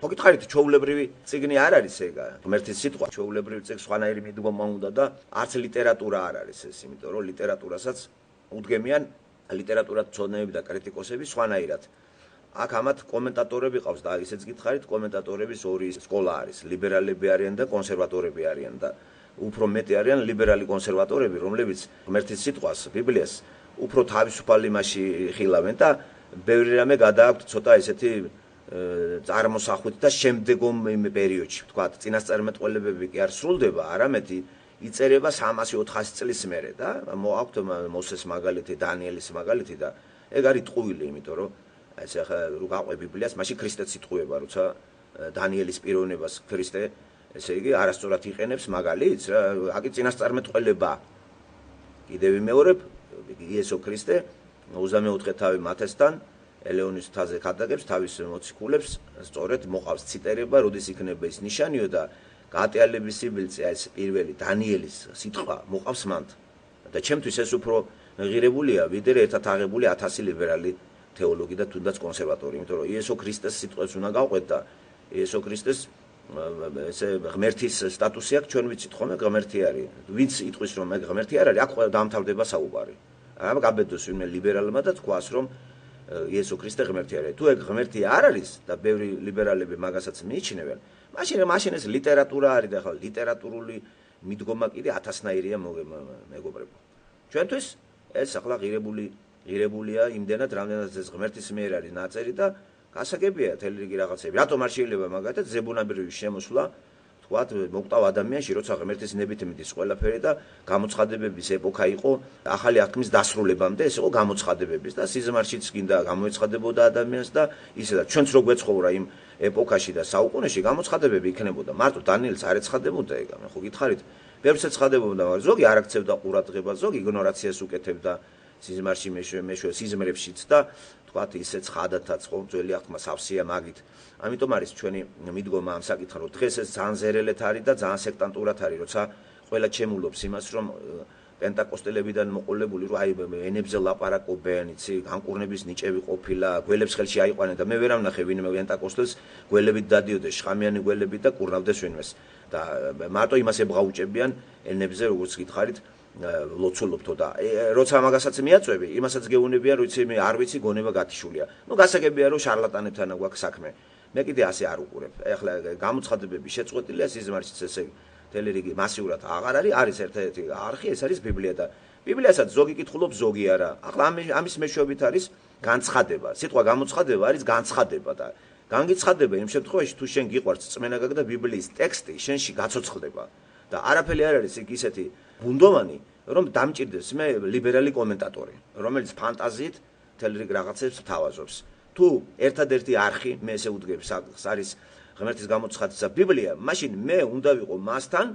ხო გითხარით, ჩვეულებრივი წიგნი არ არის ეგ, ღმერთის სიტყვა, ჩვეულებრივი წიგნი სხვანაირი მიდგომა უნდა და არც ლიტერატურა არ არის ეს, იმიტომ რომ ლიტერატურასაც უდგემიან ლიტერატურათმცოდნეები და კრიტიკოსები სხვანაირად. აქ ამათ კომენტატორები ყავს და ისეც გითხარით, კომენტატორების ორი სკოლა არის, ლიბერალები არიან და კონსერვატორები არიან და უფრო მეტი არიან ლიბერალი კონსერვატორები, რომლებიც ღმერთის სიტყვას, ბიბლიას უფრო თავისუფალ იმაში ხილავენ და ბევრი რამე გადააქვთ ცოტა ესეთი წარმოსახვით და შემდგომ პერიოდში, ვთქვათ, წინასწარმეტყველებები კი არ სრულდება, არამედ იწერება 300-400 წლის მერე და მოაქვთ მოსეს მაგალითი, დანიელის მაგალითი და ეგ არის ტყუილი, იმიტომ რომ ეს ახლა რო გაყვე ბიბლიას, მაშინ ქრისტეც იტყუება, როცა დანიელის პიროვნებას ქრისტე, ესე იგი, არასწორად იყენებს მაგალითს, რა, აკი წინასწარმეტყველება. კიდევ ვიმეორებ, იესო ქრისტე 24 თავი მათესთან ელეონის მთაზე ქადაგებს თავის მოციქულებს, სწორედ მოყავს ციტერება, როდის იქნება ის ნიშანიო და გატეალების სიბილწე, ეს პირველი დანიელის სიტყვა მოყავს მანდ. და ჩემთვის ეს უფრო ღირებულია, ვიდრე ერთად აღებული 1000 ლიბერალი თეოლოგი და თუნდაც კონსერვატორი, იმიტომ რომ იესო ქრისტეს სიტყვებს უნდა გავყვეთ და იესო ქრისტეს ესე ღმერთის სტატუსი აქვს, ჩვენ ვიცით ხოლმე ღმერთი არის. ვინც იტყვის რომ ეგ ღმერთი არ არის, აქ დამთავრდება საუბარი. ამ გაბედოს ვინმე ლიბერალმა და თქვას რომ იესო ქრისტე ღმერთი არის. თუ ეგ ღმერთი არ არის და ბევრი ლიბერალები მაგასაც მიიჩნევენ, მაშინ ეს ლიტერატურა არის და ახლა ლიტერატურული მიდგომა კიდე 1000-ნაირია მეგობრებო. ჩვენთვის ეს ახლა ღირებულია იმდენად, რამდენად ეს ღმერთის მიერ არის ნაწერი და გასაგებია თელი რიგი რაღაცები. რატომ არ შეიძლება მაგათაც ზებუნებრივი შემოსვლა, თქვათ, მოკვდავ ადამიანში, როცა ღმერთის ნებით მიდის ყველაფერი და გამოცხადებების ეპოქა იყო, ახალი აღთქმის დასრულებამდე ეს იყო გამოცხადებების და სიზმარშიც გინდა გამოეცხადებოდა ადამიანს და ისედაც ჩვენც რო გვეცხოვრა იმ ეპოქაში და საუკუნეში გამოცხადებები იქნებოდა. მარტო დანიელს არ ეცხადებოდა ეგ, ხო გითხარით? ბევრს ეცხადებოდა, მაგრამ ზოგი არ აქცევდა ყურადღებას, ზოგი იგნორაციას უკეთებდა სიზმარში მეშვე სიზმრებშიც და თქვათ ისე ცხადათაც ხო ძველი აღთქმა სავსეა მაგით. ამიტომ არის ჩვენი მიდგომა ამ საკითხთან, რომ დღეს ეს ძალიან ზერელეთ არის და ძალიან სექტანტურად არის, როცა ყველა ჩემულობს იმას, რომ პენტაკოსტელებიდან მოყოლებული, რომ აი ენებზე ლაპარაკობენ, იცი, განკურნების ნიჭები ყოფილა, გველებს ხელში აიყვანენ და მე ვერ ამნახე ვინმე პენტაკოსტელს გველებით დადიოდეს, შხამიანი გველებით და კურნავდეს ვინმეს. და მარტო იმას ებღაუჭებიან ენებზე, როგორც გითხარით, ლოცულობთო და როცა მაგასაც მიაწვევი, იმასაც გეუბნებიან, რომ იცი მე არ ვიცი გონება გათიშულია. ნუ გასაგებია რომ შარლატანებთან გვაქვს საქმე. მე კიდე ასე არ უყურებ. ეხლა გამოცხადებები შეწყვეტილია სიზმარშიც ესე თელი რიგი მასიურად აღარ არის ერთ-ერთი არხი, ეს არის ბიბლია და ბიბლიასაც ზოგი კითხულობს, ზოგი არა. ახლა ამის მეშვეობით არის განცხადება. სიტყვა გამოცხადება არის განცხადება და განგიცხადება იმ შემთხვევაში თუ შენ გიყვარს წმენა გაგ და ბიბლიის ტექსტი შენში გაცოცხლდება და არაფერი არ არის იქ ისეთი ბუნდოვანი, რომ დამჭირდეს მე ლიბერალი კომენტატორი, რომელიც ფანტაზიით თელ რიგ რაღაცებს თავაზობს. თუ ერთადერთი არხი მე ესე უდგებს არის ღმერთის გამოცხადისა ბიბლია, მაშინ მე უნდა ვიყო მასთან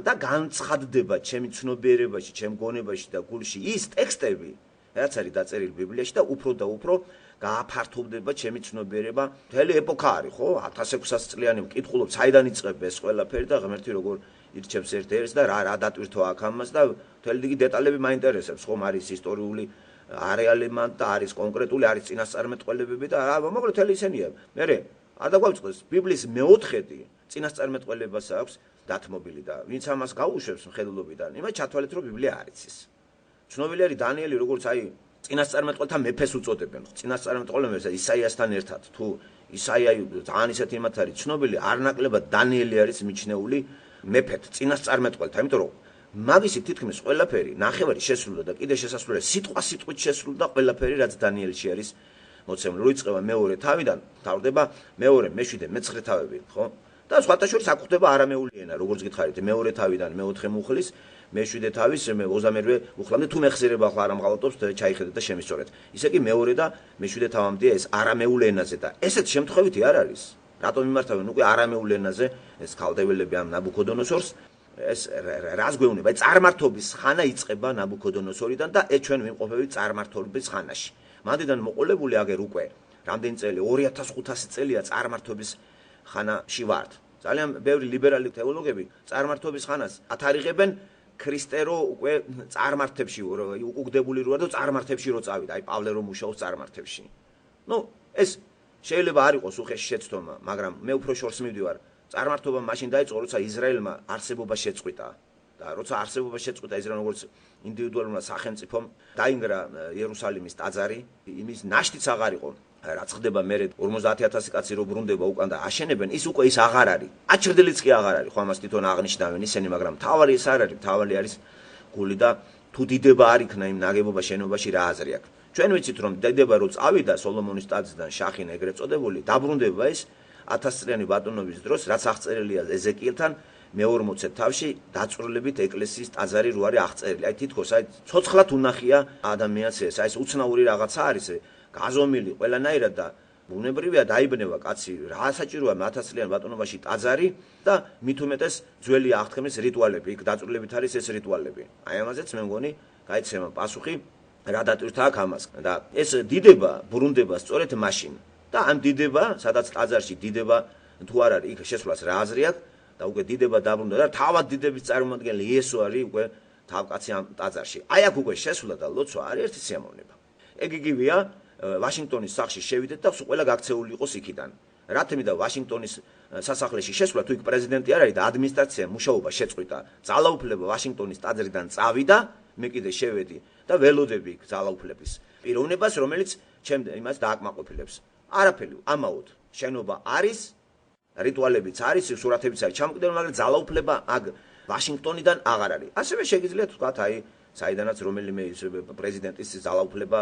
და განცხადდება ჩემი ცნობიერებაში, ჩემ გონებაში და გულში ის ტექსტები, რაც არის დაწერილი ბიბლიაში და უფრო გააფართოვდება ჩემი ცნობიერება. მთელი ეპოქა არის, ხო? 1600 წლიანი მკითხულობ, საიდან იწყება ეს ყველაფერი და ღმერთი როგორ ირჩევს ერთ-ერთს და რა დატვირთვა აქ ამას და მთელი რიგი დეტალები მაინტერესებს, ხომ არის ისტორიული არეალები და არის კონკრეტული, არის წინასწარმეტყველებები და მოკლედ მთელი ისენია. მერე არ დაგვაწყდეს ბიბლიის მეოთხედი წინასწარმეტყველებას აქვს დათმობილი და ვინც ამას გაუშვებს მხედველობიდან, იმას ჩათვალეთ რომ ბიბლია არ იცის. ცნობილი არის დანიელი, როგორც აი წინასწარმეტყველთა მეფეს უწოდებენ. წინასწარმეტყველებს ისაიასთან ერთად, თუ ისაია ძალიან ისეთი იმათ არის ცნობილი, არ ნაკლებად დანიელი არის მიჩნეული მეფეთ, წინასწარმეტყველთა, იმიტომ რომ მაგისი თითქმის ყველაფერი ნახევარი შესრულდა და კიდე შესასრულია სიტყვით შესრულდა ყველაფერი, რაც დანიელში არის მოცემული. რო იწყება მეორე თავიდან, თავდება მეორე, მეშვიდე, მეცხრე თავები, ხო? და სხვათა შორის აქ ხდება არამეული ენა, როგორც გითხარით, მეორე თავიდან მეოთხე მუხლის, მეშვიდე თავის 28-ვე მუხლამდე თუ მეხსიერება ახლა არ ამღალატობს, ჩაიხედეთ და შემისწორეთ. ისე კი მეორე და მეშვიდე თავამდეა ეს არამეულ ენაზე და ესეც შემთხვევითი არ არის. რატომ იმართავენ უკვე არამეულ ენაზე ეს ქალდეველები ამ ნაბუქოდონოსორს ეს რას გვეუბნება? წარმართობის ხანა იწყება ნაბუქოდონოსორიდან და ჩვენ ვიმყოფებით წარმართობის ხანაში. მანდიდან მოყოლებული აგერ უკვე რამდენი წელი 2500 წელია წარმართობის ხანაში ვართ. ძალიან ბევრი ლიბერალი თეოლოგები წარმართობის ხანას ათარიღებენ ქრისტე რო უკვე წარმართებში უკუგდებული როა და წარმართებში რო წავიდა, აი პავლე რო მუშაობს წარმართებში. ნუ ეს შეიძლება არ იყოს უხეში შეცდომა, მაგრამ მე უფრო შორს მივდივარ. წარმართობა მაშინ დაიწყო, როცა ისრაელმა არსებობა შეწყვიტა. და როცა არსებობა შეწყვიტა ისრაელმა როგორც ინდივიდუალურმა სახელმწიფომ, დაინგრა იერუსალიმის ტაძარი, იმის ნაშთიც აღარ იყო. რაც ხდება მე 50000 კაცი რო ბრუნდება უკან და აშენებენ, ის უკვე ის აღარ არის. აჩრდილიც კი აღარ არის, ხო ამას თვითონ აღნიშნავენ ისინი, მაგრამ თავარი ეს არ არის, თავარი არის გული და თუ დიდება არ იქნა იმ ნაგებობა შენობაში რა აზრი აქვს. ჩვენ ვიცით რომ დიდება რო წავიდა სოლომონის ტაძრიდან შახინა ეგრეთ წოდებული, დაბრუნდება ის 1000 წლიანი ბატონობის დროს, რაც აღწერილია ეზეკიელთან მე-40 თავში დაწვრილებით ეკლესიის ტაძარი რო არის აღწერილი. აი თითქოს აი ცოცხლად უნახია ადამიანს ეს, აი ეს უცნაური რაღაცა არის, გაზომილი ყველანაირად და ბუნებრივია დაიბნება კაცი, რა საჭიროა 1000 წლიან ბატონობაში ტაძარი და მით უმეტეს ძველი აღთქმის რიტუალები, იქ დაწვრილებით არის ეს რიტუალები. აი ამაზეც მე მგონი გაიცემა პასუხი რა დატვირთა აქ ამას. და ეს დიდება ბრუნდება სწორედ მაშინ. და ამ დიდება, სადაც ტაძარში დიდება თუ არ არის, იქ შესვლას რა აზრი აქვს და უკვე დიდება დაბრუნდა და თავად დიდების წარმომადგენელი იესო არის უკვე თავკაცი ამ ტაძარში. აი აქ უკვე შესვლა და ლოცვა არის ერთი სიამოვნება. ეგ იგივეა ვაშინგტონის სახლში შევიდეთ და ყველა გაქცეული იყოს იქიდან. რა თქმიდა ვაშინგტონის სასახლეში შესვლა, თუ იქ პრეზიდენტი არ არის და ადმინისტრაცია მუშაობა შეწყვიტა, ძალაუფლება ვაშინგტონის ტაძრიდან წავიდა, მე კიდე შევედი და ველოდები იქ ძალაუფლების პიროვნებას, რომელიც ჩემ იმას დააკმაყოფილებს. არაფერი ამაოდ შენობა არის, რიტუალებიც არის, სურათებიც არის ჩამოკიდებული, მაგრამ ძალაუფლება აქ ვაშინგტონიდან აღარ არის. ასევე შეგიძლია თქვათ, აი, საიდანაც რომელიმე პრეზიდენტის ძალაუფლება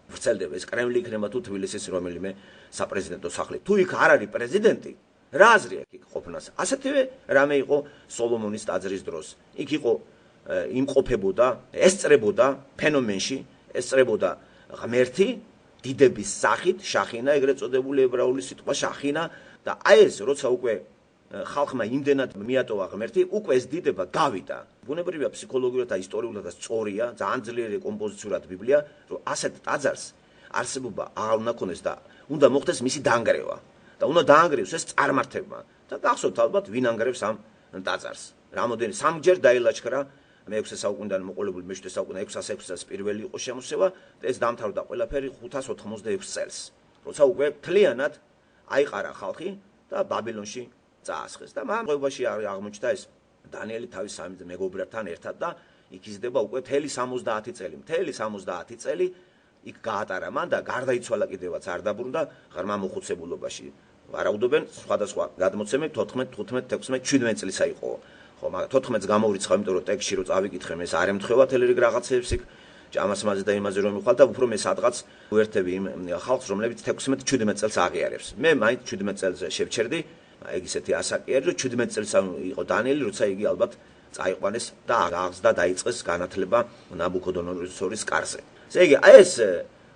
ვრცელდება, ეს კრემლი იქნება თუ თბილისის რომელიმე საპრეზიდენტო სახლი. თუ იქ არ არის პრეზიდენტი, რა აზრი აქვს იქ ყოფნას? ასეთივე რამე იყო სოლომონის ტაძრის დროს. იქ იყო იმყოფებოდა, ესწრებოდა ფენომენში, ესწრებოდა ღმერთი დიდების სახით, შახინა, ეგრეთ წოდებული ებრაული სიტყვა შახინა და აი ეს როცა უკვე ხალხმა იმდენად მიატოვა ღმერთი, უკვე ეს დიდება გავიდა. ბუნებრივია ფსიქოლოგიურად და ისტორიულად სწორია, ძალიან ძლიერი კომპოზიციურად ბიბლია, რომ ასეთ ტაძარს არსებობა აღარ უნდა ქონდეს და უნდა მოხდეს მისი დაანგრევა. და უნდა დაანგრევს ეს წარმართებმა. და გახსოვთ ალბათ ვინ ანგრევს ამ ტაძარს. რამოდენი სამჯერ დაილაჩქრა მე-6 საუკუნიდან მოყოლებული მე-7 საუკუნიდან 606 წელს პირველი იყო შემოსევა და ეს დამთავრდა ყველაფერი 586 წელს. როცა უკვე მთლიანად აიყარა ხალხი და ბაბილონში წაასხეს და მან ღებაში აღმოჩნდა ეს დანიელი თავის სამი მეგობრებთან ერთად და იქ იზრდება უკვე მთელი 70 წელი. მთელი 70 წელი იქ გაატარა მან და გარდაიცვალა კიდევაც არ დაბრუნდა ღრმა მოხუცებულობაში. ვარაუდობენ სხვადასხვა გადმოცემები 14, 15, 16, 17 წლისა იყო. ხო, მაგრამ 14-ს გამოვრიცხავ, იმიტომ რომ ტექსტში რო წავიკითხე, მე ეს არ ემთხვევა თელერიგ რაღაცებს იქ ჭამას მასე და იმაზე რომ მიხვალ და უფრო მე სადღაც უერთები იმ ხალხს, რომლებიც 16-17 წელს აღიარებს. მე მაინც 17 წელს შევჩერდი, ეგ ისეთი ასაკია, რომ 17 წელს იყო დანიელი, როცა იგი ალბათ წაიყვანეს და აღზდა დაიწყეს განათლება ნაბუქოდონოსორის კარზე. ესე იგი, აი ეს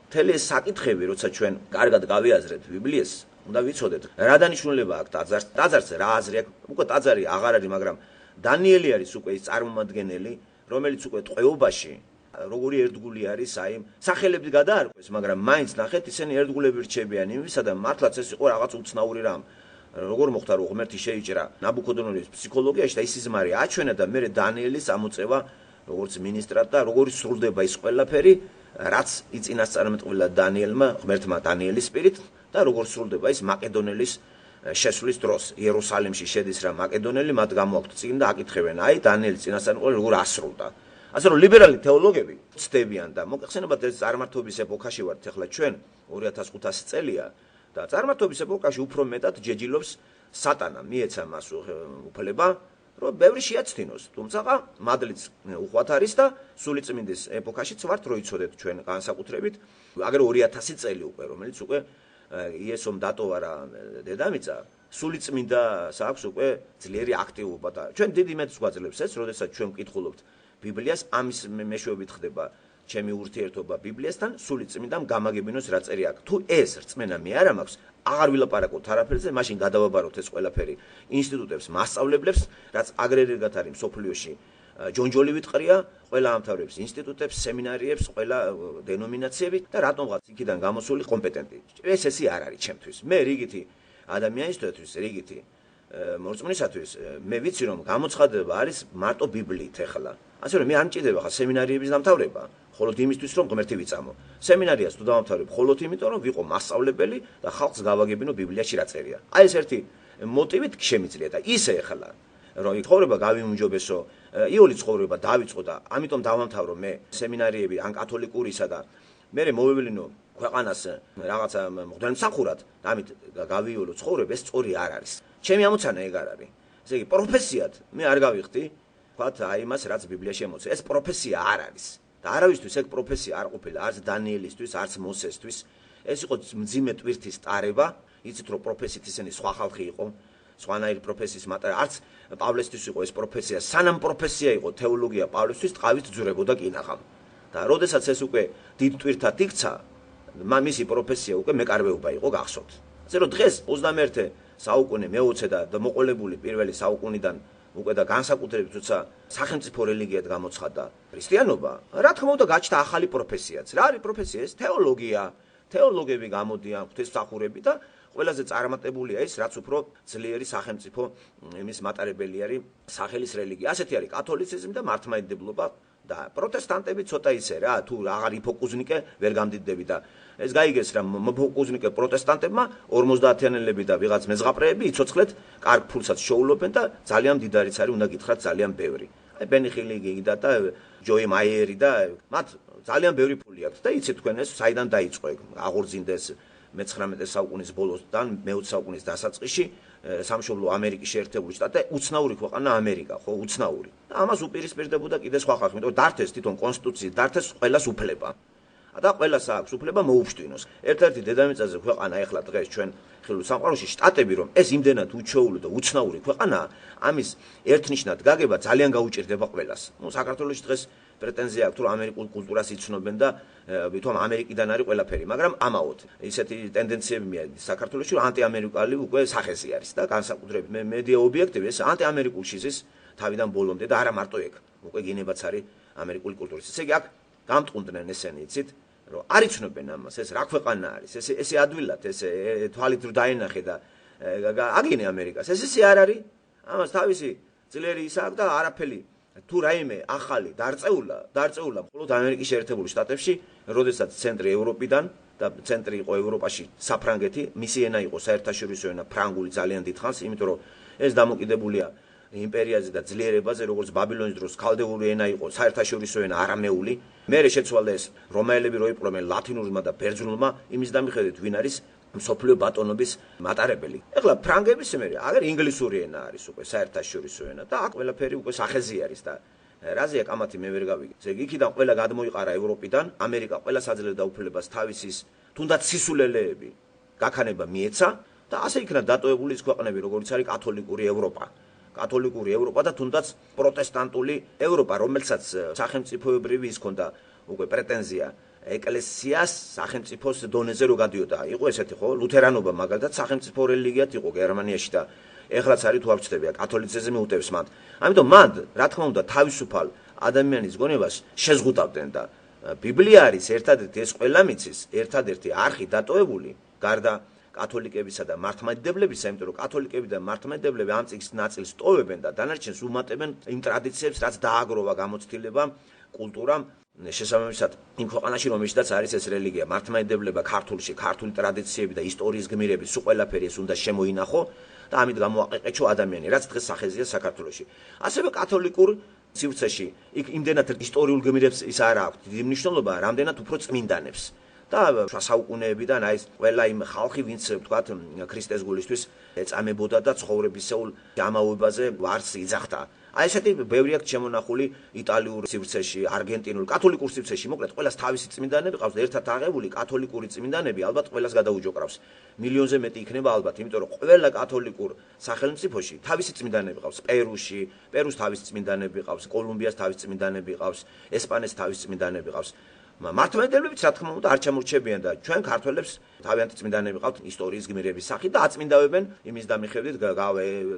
მთელი ეს საკითხები, როცა ჩვენ კარგად გავიაზრეთ ბიბლიას, უნდა ვიცოდეთ, რა დანიშნულება აქვს ტაძარს, ტაძარს რა აზრი აქვს, უკვე ტაძარი აღარ არის, მაგრამ დანიელი არის უკვე ის წარმომადგენელი, რომელიც უკვე ტყვეობაში როგორი ერთგული არის, აი, სახელები გადაარკვეს, მაგრამ მაინც ნახეთ, ისინი ერთგულები რჩებიან იმისა და მართლაც ეს იყო რაღაც უცნაური რამ. როგორ მოხდა რომ ღმერთი შეიჭრა ნაბუქოდონოსორის ფსიქოლოგიაში და ის სიზმარი აჩვენა და მე დანიელის ამოწევა როგორც მინისტრად და როგორი სრულდება ის ყველაფერი, რაც იწინასწარმეტყველა დანიელმა, ღმერთმა დანიელის სპირით და როგორ სრულდება ის მაკედონელის შესვლის დროს. იერუსალიმში შედის რა მაკედონელი, მათ გამოაქვთ წიგნი და აკითხებენ, აი დანიელის წინასწარმეტყველი როგორ ასრულდა. ასე რომ ლიბერალი თეოლოგები ცდებიან და მოგეხსენებათ ეს წარმართობის ეპოქაში ვართ ახლა ჩვენ 2500 წელია და წარმართობის ეპოქაში უფრო მეტად ჯეჯილობს სატანა, მიეცა მას უფლება, რომ ბევრი შეაცდინოს, თუმცა მადლიც უხვად არის და სულიწმინდის ეპოქაშიც ვართ, რო იცოდეთ ჩვენ განსაკუთრებით, აგერ 2000 წელი უკვე, რომელიც უკვე იესომ დატოვა რა დედამიწა, სულიწმინდას აქვს უკვე ძლიერი აქტივობა და ჩვენ დიდი მეტს გვაძლევს ეს, როდესაც ჩვენ ვკითხულობთ ბიბლიას, ამის მეშვეობით ხდება ჩემი ურთიერთობა ბიბლიასთან, სულიწმინდამ გამაგებინოს რა წერი აქვს. თუ ეს რწმენა მე არ მაქვს, აღარ ვილაპარაკოთ არაფერზე, მაშინ გადავაბაროთ ეს ყველაფერი ინსტიტუტებს, მასწავლებლებს, რაც აგრეგატად არის მსოფლიოში. ჯონჯოლივით ყრია, ყველა ამთავრებს ინსტიტუტებს, სემინარიებს, ყველა დენომინაციები და რატომღაც იქიდან გამოსული კომპეტენტი. ეს არ არის ჩემთვის. მე რიგითი ადამიანისთვის, რიგითი მორწმუნისათვის მე ვიცი რომ გამოცხადება არის მარტო ბიბლიით ეხლა. ასე რომ მე არ მჭირდება ხა სემინარიების დამთავრება, მხოლოდ იმისთვის რომ ღმერთი ვიწამო. სემინარიას თუ დავამთავრებ მხოლოდ იმიტომ რომ ვიყო მასწავლებელი და ხალხს გავაგებინო ბიბლიაში რა წერია. აი ეს ერთი მოტივით შემიძლია და ისე ეხლა რომ ცხოვრება გავიმუნჯობესო, იოლი ცხოვრება დავიწყო და ამიტომ დავამთავრო მე სემინარიები ან კათოლიკურისა და მე მოვევლინო ქვეყანას რაღაცა მღვდელმსახურად და ამით გავიოლო ცხოვრება, ეს სწორი არ არის. ჩემი ამოცანა ეგ არ არის. ესე იგი პროფესიად მე არ გავიხდი, ვთქვათ, აი იმას რაც ბიბლიაში ამოცანა. ეს პროფესია არ არის. და არავისთვის ეგ პროფესია არ ყოფილა, არც დანიელისთვის, არც მოსესთვის. ეს იყო მძიმე ტვირთის ტარება, იცით რომ პროფესიით ისინი სხვა ხალხი იყო, სხვანაირი პროფესიის მატარებელი, არც პავლესთვის იყო ეს პროფესია, სანამ პროფესია იყო თეოლოგია პავლესთვის, ტყავით ძურებოდა კინაღამ. და როდესაც ეს უკვე დიდ ტვირთად იქცა, მისი პროფესია უკვე მეკარბეობა იყო გახსოვთ. ასე რომ დღეს 21 საუკუნე მე-20 და მოყოლებული პირველი საუკუნიდან უკვე და განსაკუთრებით თუცა სახელმწიფო რელიგიად გამოცხადდა ქრისტიანობა, რა თქმა უნდა გაჩნდა ახალი პროფესიაც. რა არის პროფესია? ეს თეოლოგია. თეოლოგები გამოდიან ღვთისმსახურები და ყველაზე წარმატებულია ის, რაც უფრო ძლიერი სახელმწიფო იმის მატარებელი არის სახელის რელიგია. ასეთი არის კათოლიციზმი და მართლმადიდებლობა და პროტესტანტები ცოტა ისე რა, თუ აღარ იფოკუზნიკე ვერ გამდიდები და ეს გაიგეს რა მოფოკუზნიკე პროტესტანტებმა 50-იანელები და ვიღაც მეზღაპრეები იცოცხლეთ კარგ ფულსაც შოულობენ და ძალიან მდიდარიც არის, უნდა გითხრათ ძალიან ბევრი. აი ბენი ხილინგი და ჯოი მაიერი და მათ ძალიან ბევრი ფული აქვს და იცით თქვენ ეს საიდან დაიწყო ეგ აღორძინდეს მე-19 საუკუნის ბოლოსთან მე-20 საუკუნის დასაწყისში სამშობლო ამერიკის შეერთებული შტატი უცნაური ქვეყანა ამერიკა, ხო, უცნაური. და ამას უპირისპირდებოდა კიდე სხვა ხალხი, იმიტომ რომ დართეს თვითონ კონსტიტუციის, დართეს ყველას უფლება. და ყველას აქვს უფლება მოუფშტინოს. ერთ-ერთი დედამიწაზე ქვეყანა ეხლა დღეს ჩვენ ხილულ სამყაროში შტატები რომ ეს იმდენად უჩვეული და უცნაური ქვეყანაა, ამის ერთნიშნად გაგება ძალიან გაუჭირდება ყველას. ნუ საქართველოში დღეს პრეტენზია აქვს რომ ამერიკულ კულტურას იცნობენ და თვითონ ამერიკიდან არის ყველაფერი, მაგრამ ამაოდ ისეთი ტენდენციები მიადის საქართველოში რომ ანტიამერიკული უკვე სახეზი არის და განსაკუთრებით მედია ობიექტივი ეს ანტიამერიკულში ზის თავიდან ბოლომდე და არა მარტო ეგ, უკვე გინებაც არის ამერიკული კულტურის. ესე იგი აქ გამტყუნდნენ ესენი, იცით? რომ არ იცნობენ ამას, ეს რა ქვეყანა არის, ესე ადვილად, ესე თვალით რო დაენახე და აგინე ამერიკას. ესე არ არის. ამას თავისი ძლიერი ისა აქვს და არაფერი თუ რაიმე ახალი დარწეულა მხოლოდ ამერიკის შეერთებული შტატებში, როდესაც ცენტრი ევროპიდან და ცენტრი იყო ევროპაში საფრანგეთი, მისი ენა იყო საერთაშორისო ენა ფრანგული ძალიან დიდხანს, იმიტომ რომ ეს დამოკიდებულია იმპერიაზე და ძლიერებაზე, როგორც ბაბილონის დროს ქალდეული ენა იყო საერთაშორისო ენა არამეული. მერე შეცვალა ეს რომაელები რო იპყრობენ ლათინურმა და ბერძნულმა, იმის დამიხედვით ვინ არის მსოფლიო ბატონობის მატარებელი. ეხლა ფრანგების მერე აგერ ინგლისური ენა არის უკვე საერთაშორისო ენა და აქ ყველაფერი უკვე სახეზი არის და რაზეა კამათი მე ვერ გავიგე. ესე იგი იქიდან ყველა გადმოიყარა ევროპიდან, ამერიკა ყველა საძლევდა უფლებას თავისის თუნდაც სისულელეები გაქანება მიეცა და ასე იქნა დატოვებული ის ქვეყნები, როგორც არის კათოლიკური ევროპა. კათოლიკური ევროპა და თუნდაც პროტესტანტული ევროპა, რომელსაც სახელმწიფოებრივი ის ქონდა უკვე პრეტენზია ეკლესიას სახელმწიფოს დონეზე რო გადიოდა. იყო ესეთი ხო, ლუთერანობა მაგალითად სახელმწიფო რელიგიად იყო გერმანიაში და ეხლაც არის თუ არ ვწდებია, კათოლიციზმი უტევს მათ. ამიტომ მან, რა თქმა უნდა, თავისუფალ ადამიანის გონებას შეზღუდავდნენ და ბიბლია არის ერთადერთი ეს ყველა მიცის, ერთადერთი არხი დატოვებული გარდა კათოლიკებისა და მართლმადიდებლებისა, იმიტომ რომ კათოლიკები და მართლმადიდებლები ამ წიგნის ნაწილს ტოვებენ და დანარჩენს უმატებენ იმ ტრადიციებს, რაც დააგროვა გამოცდილებამ, კულტურამ, შესაბამისად იმ ქვეყანაში, რომელშიც არის ეს რელიგია, მართლმადიდებლება ქართულში, ქართული ტრადიციები და ისტორიის გმირები, სულ ყველაფერი ეს უნდა შემოინახო და ამით გამოაყეყეჩო ადამიანი, რაც დღეს სახეზია საქართველოში. ასევე კათოლიკურ სივრცეში იქ იმდენად ისტორიულ გმირებს ის არ აქვს დიდი მნიშვნელობა, რამდენად უფრო წმინდანებს. და შუა საუკუნეებიდან აი ეს ყველა იმ ხალხი, ვინც ვთქვათ ქრისტეს გულისთვის ეწამებოდა და ცხოვრებისეულ ამაოებაზე ვარს იძახდა. აი ესეთი ბევრი აქვს შემონახული იტალიურ სივრცეში, არგენტინულ, კათოლიკურ სივრცეში, მოკლედ ყველას თავისი წმინდანები ყავს და ერთად აღებული კათოლიკური წმინდანები ალბათ ყველას გადაუჯოყრავს. მილიონზე მეტი იქნება ალბათ, იმიტომ რომ ყველა კათოლიკურ სახელმწიფოში თავისი წმინდანები ყავს. პერუს თავისი წმინდანები ყავს, კოლუმბიას თავისი წმინდანები ყავს, ესპანეთის თავისი წმინდანები ყავს. მართლმადიდებლებს რა თქმა უნდა არ ჩამორჩებიან და ჩვენ ქართველებს თავიანთი წმინდანები ყავთ ისტორიის გმირების სახით და აწმინდავებენ იმის დამიხედვით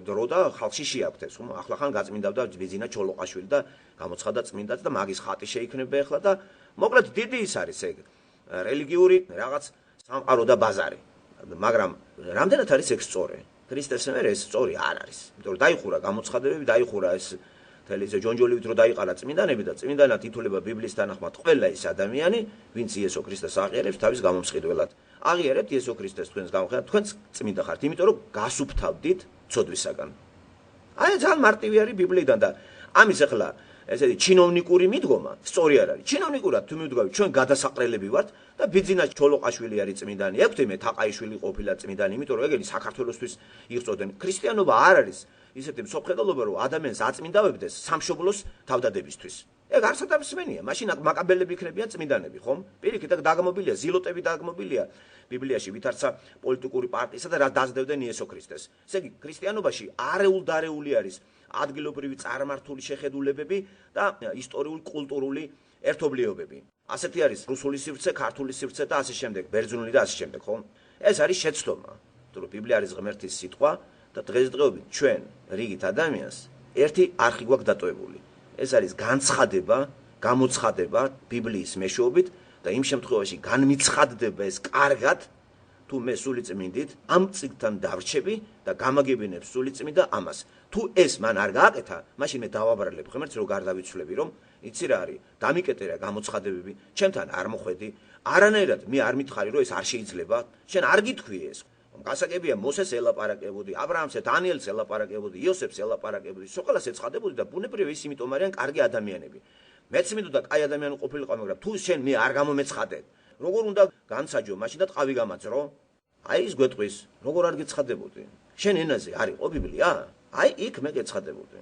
დრო და ხალხში შეაქვთ ეს. ახლახან გაწმინდავდა ბიზინა ჩოლოყაშვილი და გამოცხადა წმინდაც და მაგის ხატი შეიქმნება ახლა და მოკლედ დიდი ის არის ეგ რელიგიური რაღაც სამყარო და ბაზარი. მაგრამ რამდენად არის ეგ სწორი? ქრისტეს მერე ეს სწორი არ არის. იმიტომ რომ დაიხურა გამოცხადებები, დაიხურა ეს მთელი ეს ჯონჯოლივით რო დაიყარა წმინდანები და წმინდანად ითვლება ბიბლიის თანახმად ყველა ის ადამიანი, ვინც იესო ქრისტეს აღიარებს თავის გამომსყიდველად. აღიარებთ იესო ქრისტეს თქვენს გამომხდარად, თქვენც წმინდა ხართ, იმიტომ რომ გასუფთავდით ცოდვისაგან. აი ძალიან მარტივი არის ბიბლიიდან და ამის ახლა ესეთი ჩინოვნიკური მიდგომა სწორი არ არის. ჩინოვნიკურად თუ მივდგავით, ჩვენ გადასაყრელები ვართ და ბიძინა ჩოლოყაშვილი არის წმინდანი, ექვთიმე თაყაიშვილი ყოფილა წმინდანი, იმიტომ რომ ეგენი საქართველოსთვის იღწოდნენ. ქრისტიანობა არ არის ისეთი მსოფლმხედველობა, რომ ადამიანს აწმინდავებდეს სამშობლოს თავდადებისთვის. ეგ არსად ამსმენია, მაშინ მაკაბელები იქნებიან წმინდანები, ხომ? პირიქით, ეგ დაგმობილია, ზილოტები დაგმობილია ბიბლიაში, ვითარცა პოლიტიკური პარტიისა და რა დაძდევდნენ იესო ქრისტეს. ესე იგი, ქრისტიანობაში არეულ-დარეული არის ადგილობრივი წარმართული შეხედულებები და ისტორიული კულტურული ერთობლიობები. ასეთი არის რუსული სივრცე, ქართული სივრცე და ასე შემდეგ, ბერძნული და ასე შემდეგ, ხო? ეს არის შეცდომა, რომ ბიბლია არის ღმერთის სიტყვა და დღესდღეობით ჩვენ რიგით ადამიანს ერთი არხი გვაქვს დატოვებული. ეს არის განცხადება, გამოცხადება ბიბლიის მეშვეობით და იმ შემთხვევაში განმიცხადდება ეს კარგად, თუ მე სულიწმინდით ამ წიგნთან დავრჩები და გამაგებინებ სულიწმინდა ამას. თუ ეს მან არ გააკეთა, მაშინ მე დავაბრალებ ღმერთს, რომ გარდავიცვლები, რომ იცი რა არის, დამიკეტე რა გამოცხადებები, ჩემთან არ მოხვედი, არანაირად მე არ მითხარი, რომ ეს არ შეიძლება, შენ არ გითქვი ეს. გასაგებია მოსეს ელაპარაკებოდი, აბრაამს, დანიელს ელაპარაკებოდი, იოსებს ელაპარაკებოდი, სოხალას ეცხადებოდი და ბუნებრივი ის იმიტომ არიან კარგი ადამიანები. მეც მინდოდა კაი ადამიანი ყოფილიყო, მაგრამ თუ შენ მე არ გამომეცხადებ, როგორ უნდა განსაჯო, მაშინ და ტყავი გამაძრო? აი ის გვეტყვის, როგორ არ გეცხადებოდი? შენ ენაზე არისო ბიბლია? აი იქ მე გეცხადებოდი.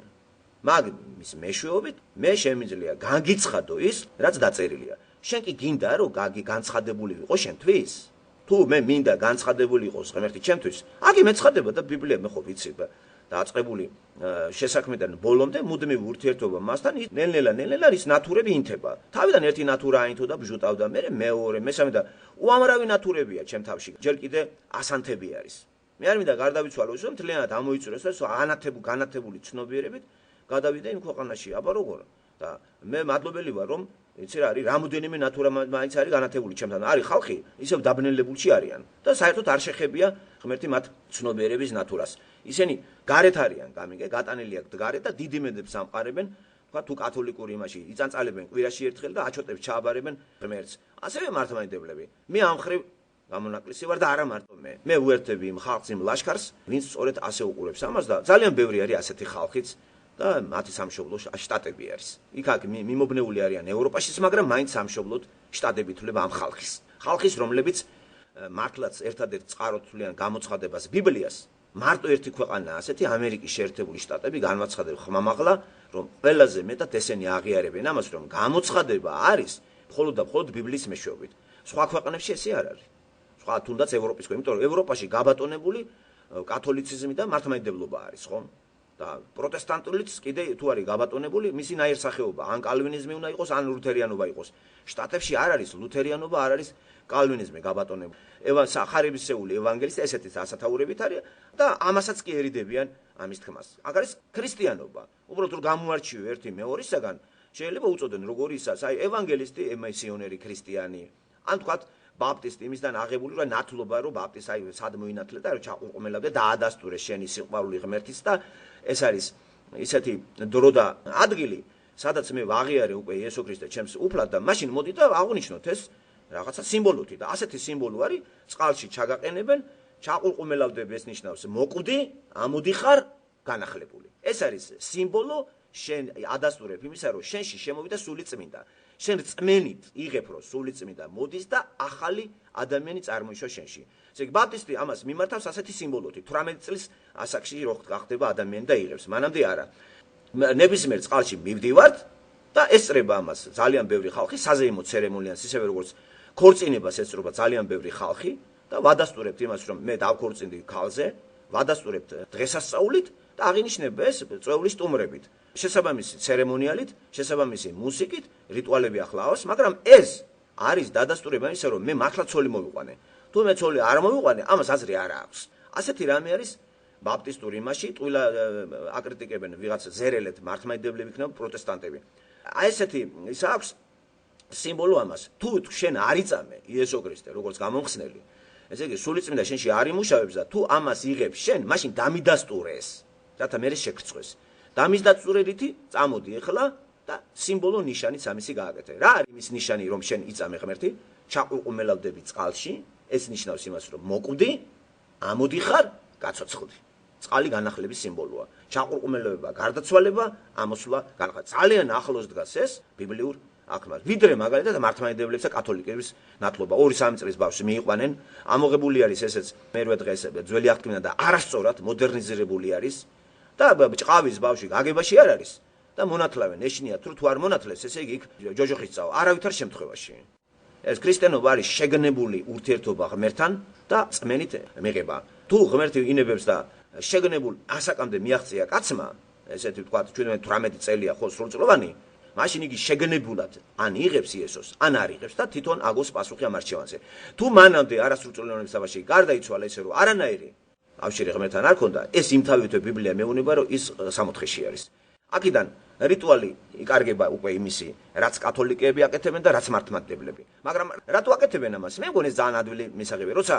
მაგის მეშვეობით მე შემიძლია გაგიცხადო ის, რაც დაწერილია. შენ კი გინდა რომ განცხადებული ვიყო შენთვის? თუ მე მინდა განცხადებული იყოს ღმერთი ჩემთვის, აგი მეცხადება და ბიბლია მე ხო ვიცი და დაწყებული შესაქმედან ბოლომდე მუდმივი ურთიერთობა მასთან ნელ-ნელა ის ნატურები ინთება. თავიდან ერთი ნატურა აინთო და ბჟუტავდა, მე მეორე, მესამე და უამრავი ნატურებია ჩემ თავში. ჯერ კიდე ასანთები არის. მე არ მინდა გარდავიცვალო ის რომ მთლიანად ამოიწუროს და განათებული ცნობიერებით გადავიდე იმ ქვეყანაში. აბა როგორ? და მე მადლობელი ვარ რომ იცი რა არის, რამოდენიმე ნატურა მაინც არის განათებული ჩემთან. არის ხალხი, ისევ დაბნელებულში არიან და საერთოდ არ შეხებია ღმერთი მათ ცნობიერების ნატურას. ისინი გარეთ არიან, გატანილი აქვთ გარეთ და დიდი მედებს ამყარებენ, თქვა თუ კათოლიკური იმაში იწანწალებენ კვირაში ერთხელ და აჩოტებს ჩააბარებენ ღმერთს. ასევე მართლმადიდებლები. მე ამ ხრივ გამონაკლისი ვარ და არა მარტო მე. მე უერთები იმ ხალხს, იმ ლაშქარს, ვინც სწორედ ასე უყურებს ამას და ძალიან ბევრი არის ასეთი ხალხიც. და მათი სამშობლო შტატები არის. იქ მიმობნეული არიან ევროპაშიც, მაგრამ მაინც სამშობლოდ შტატები ითვლება ამ ხალხის, რომლებიც მართლაც ერთადერთ წყაროდ თვლიან გამოცხადებას ბიბლიას. მარტო ერთი ქვეყანაა ასეთი, ამერიკის შეერთებული შტატები განაცხადება ხმამაღლა, რომ ყველაზე მეტად ესენი აღიარებენ ამას, რომ გამოცხადება არის მხოლოდ და მხოლოდ ბიბლიის მეშვეობით. სხვა ქვეყნებში ესე არ არის. სხვა თუნდაც ევროპის ქვეყნებში, იმიტომ რომ ევროპაში გაბატონებული კათოლიციზმი და მართლმადიდებლობა არის, ხო? და პროტესტანტულიც კიდე თუ არის გაბატონებული, მისი ნაირსახეობა, ან კალვინიზმი უნდა იყოს, ან ლუთერიანობა იყოს. შტატებში არ არის ლუთერიანობა, არ არის კალვინიზმი გაბატონებული. სახარებისეული ევანგელისტი ესეთი ასათაურებით არის და ამასაც კი ერიდებიან ამის თქმას. აქ არის ქრისტიანობა. უბრალოდ რომ გამოარჩიო ერთი მეორისაგან, შეიძლება უწოდენ როგორი ისაც, აი ევანგელისტი, მისიონერი ქრისტიანი, ან თქვათ ბაპტისტი იმისგან აღებული რა ნათლობა რომ ბაპტისტი აი სად მოინათლე და ჩაყურყმელავდა და დაადასტურე შენი სიყვარული ღმერთის და ეს არის ისეთი დრო და ადგილი სადაც მე ვაღიარე უკვე იესო ქრისტე ჩემს უფლად და მაშინ მოდი და აღნიშნოთ ეს რაღაცა სიმბოლოთი და ასეთი სიმბოლო არის წყალში ჩაგაყენებენ ჩაყურყმელავდები ეს ნიშნავს მოკვდი ამოდიხარ განახლებული ეს არის სიმბოლო შენ ადასტურებ იმისა რომ შენში შემოვიდა სული წმინდა შენ წმენით იღებ რომ სული წმინდა მოდის და ახალი ადამიანი წარმოიშვა შენში. ესე იგი ბაპტისტი ამას მიმართავს ასეთი სიმბოლოთი 18 წლის ასაკში რო ხდება ადამიანი და იღებს. მანამდე არა. ნებისმიერ წყალში მივდივართ და ესწრება ამას ძალიან ბევრი ხალხი საზეიმო ცერემონიას ისევე როგორც ქორწინებას ესწრება ძალიან ბევრი ხალხი და ვადასტურებთ იმას რომ მე დავქორწინდი ქალზე, ვადასტურებთ დღესასწაულით და აღინიშნება ეს წვევლის სტუმრებით. შესაბამისი ცერემონიალით, შესაბამისი მუსიკით, რიტუალები ახლავს, მაგრამ ეს არის დადასტურება იმისა, რომ მე მართლა ცოლი მოვიყვანე. თუ მე ცოლი არ მოვიყვანე, ამას აზრი არ აქვს. ასეთი რამე არის ბაპტისტური იმაში, ტყუილა აკრიტიკებენ ვიღაც ზერელეთ მართლმადიდებლები იქნება პროტესტანტები. აი ესეთი ის აქვს სიმბოლო ამას. თუ შენ არ იწამე იესო ქრისტე, როგორც გამომხსნელი, ესე იგი სულიწმინდა შენში არ იმუშავებს და თუ ამას იღებს შენ, მაშინ დამიდასტურე ეს, რათა მე შეგრცხვეს. დამისდასტურებითი წამოდი ახლა და სიმბოლო ნიშანიც ამისი გააკეთე. რა არის ის ნიშანი, რომ შენ იწამე ღმერთი, ჩაყურყუმელავდები წყალში, ეს ნიშნავს იმას, რომ მოკვდი, ამოდიხარ, გაცოცხლდი. წყალი განახლების სიმბოლოა. ჩაყურყუმელება, გარდაცვალება, ამოსვლა, განახლა. ძალიან ახლოს დგას ეს ბიბლიურ აქმას. ვიდრე მაგალითად მართლმადიდებლებს და კათოლიკების ნათლობა 2-3 წლის ბავშვი მიიყვანენ, ამოღებული არის ესეც მერვე დღეს ძველი აღთქმიდან და არასწორად მოდერნიზირებული არის და ჭყავის ბავშვი გაგებაში არ არის და მონათლავენ ეშინიათ თუ არ მონათლეს, ესე იგი ჯოჯოხის წავა, არავითარ შემთხვევაში. ეს ქრისტიანობა არის შეგნებული ურთიერთობა ღმერთთან და წმენით მიღება. თუ ღმერთი ინებებს და შეგნებულ ასაკამდე მიაღწია კაცმა, ესეთი თქვა 18 წელია ხო სრულწლოვანი, მაშინ იგი შეგნებულად ან იღებს იესოს, ან არ იღებს და თვითონ აგოს პასუხი ამ არჩევანზე. თუ მანამდე არასრულწლოვანების საბაში გარდაიცვალა ესე რომ არანაირი ავშირი ღმერთთან არ ქონდა, ეს იმთავითვე ბიბლია მეუნება რომ ის სამოთხეში არის. აქედან რიტუალი იკარგება უკვე იმისი, რაც კათოლიკეები აკეთებენ და რაც მართლმადიდებლები. მაგრამ რატო აკეთებენ ამას? მე მგონი ეს ძალიან ადვილი მისაღებია, როცა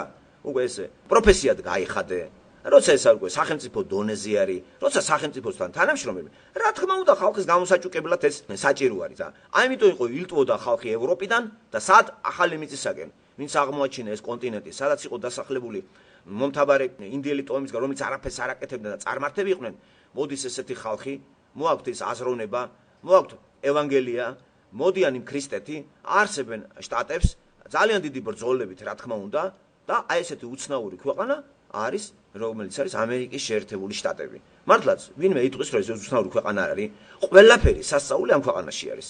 უკვე ეს პროფესიად გაიხადე, როცა ეს უკვე სახელმწიფო დონეზე არის, როცა სახელმწიფოსთან თანამშრომლები, რა თქმა უნდა ხალხის გამოსაჭუკებლად ეს საჭირო არის და ამიტომ იყო ილტვოდა ხალხი ევროპიდან და სად ახალი მიწისაგენ, ვინც აღმოაჩინა ეს კონტინენტი, სადაც იყო დასახლებული მომთაბარე ინდიელი ტომისგან, რომელიც არაფერს არ აკეთებდნენ და წარმართები იყვნენ, მოდის ესეთი ხალხი, მოაქვთ ის აზროვნება, მოაქვთ ევანგელია, მოდიან იმ ქრისტეთი, არსებენ შტატებს, ძალიან დიდი ბრძოლებით, რა თქმა უნდა, და აი ესეთი უცნაური ქვეყანა არის, რომელიც არის ამერიკის შეერთებული შტატები. მართლაც, ვინმე იტყვის, რომ ეს უცნაური ქვეყანა არის, ყველაფერი სასწაული ამ ქვეყანაში არის.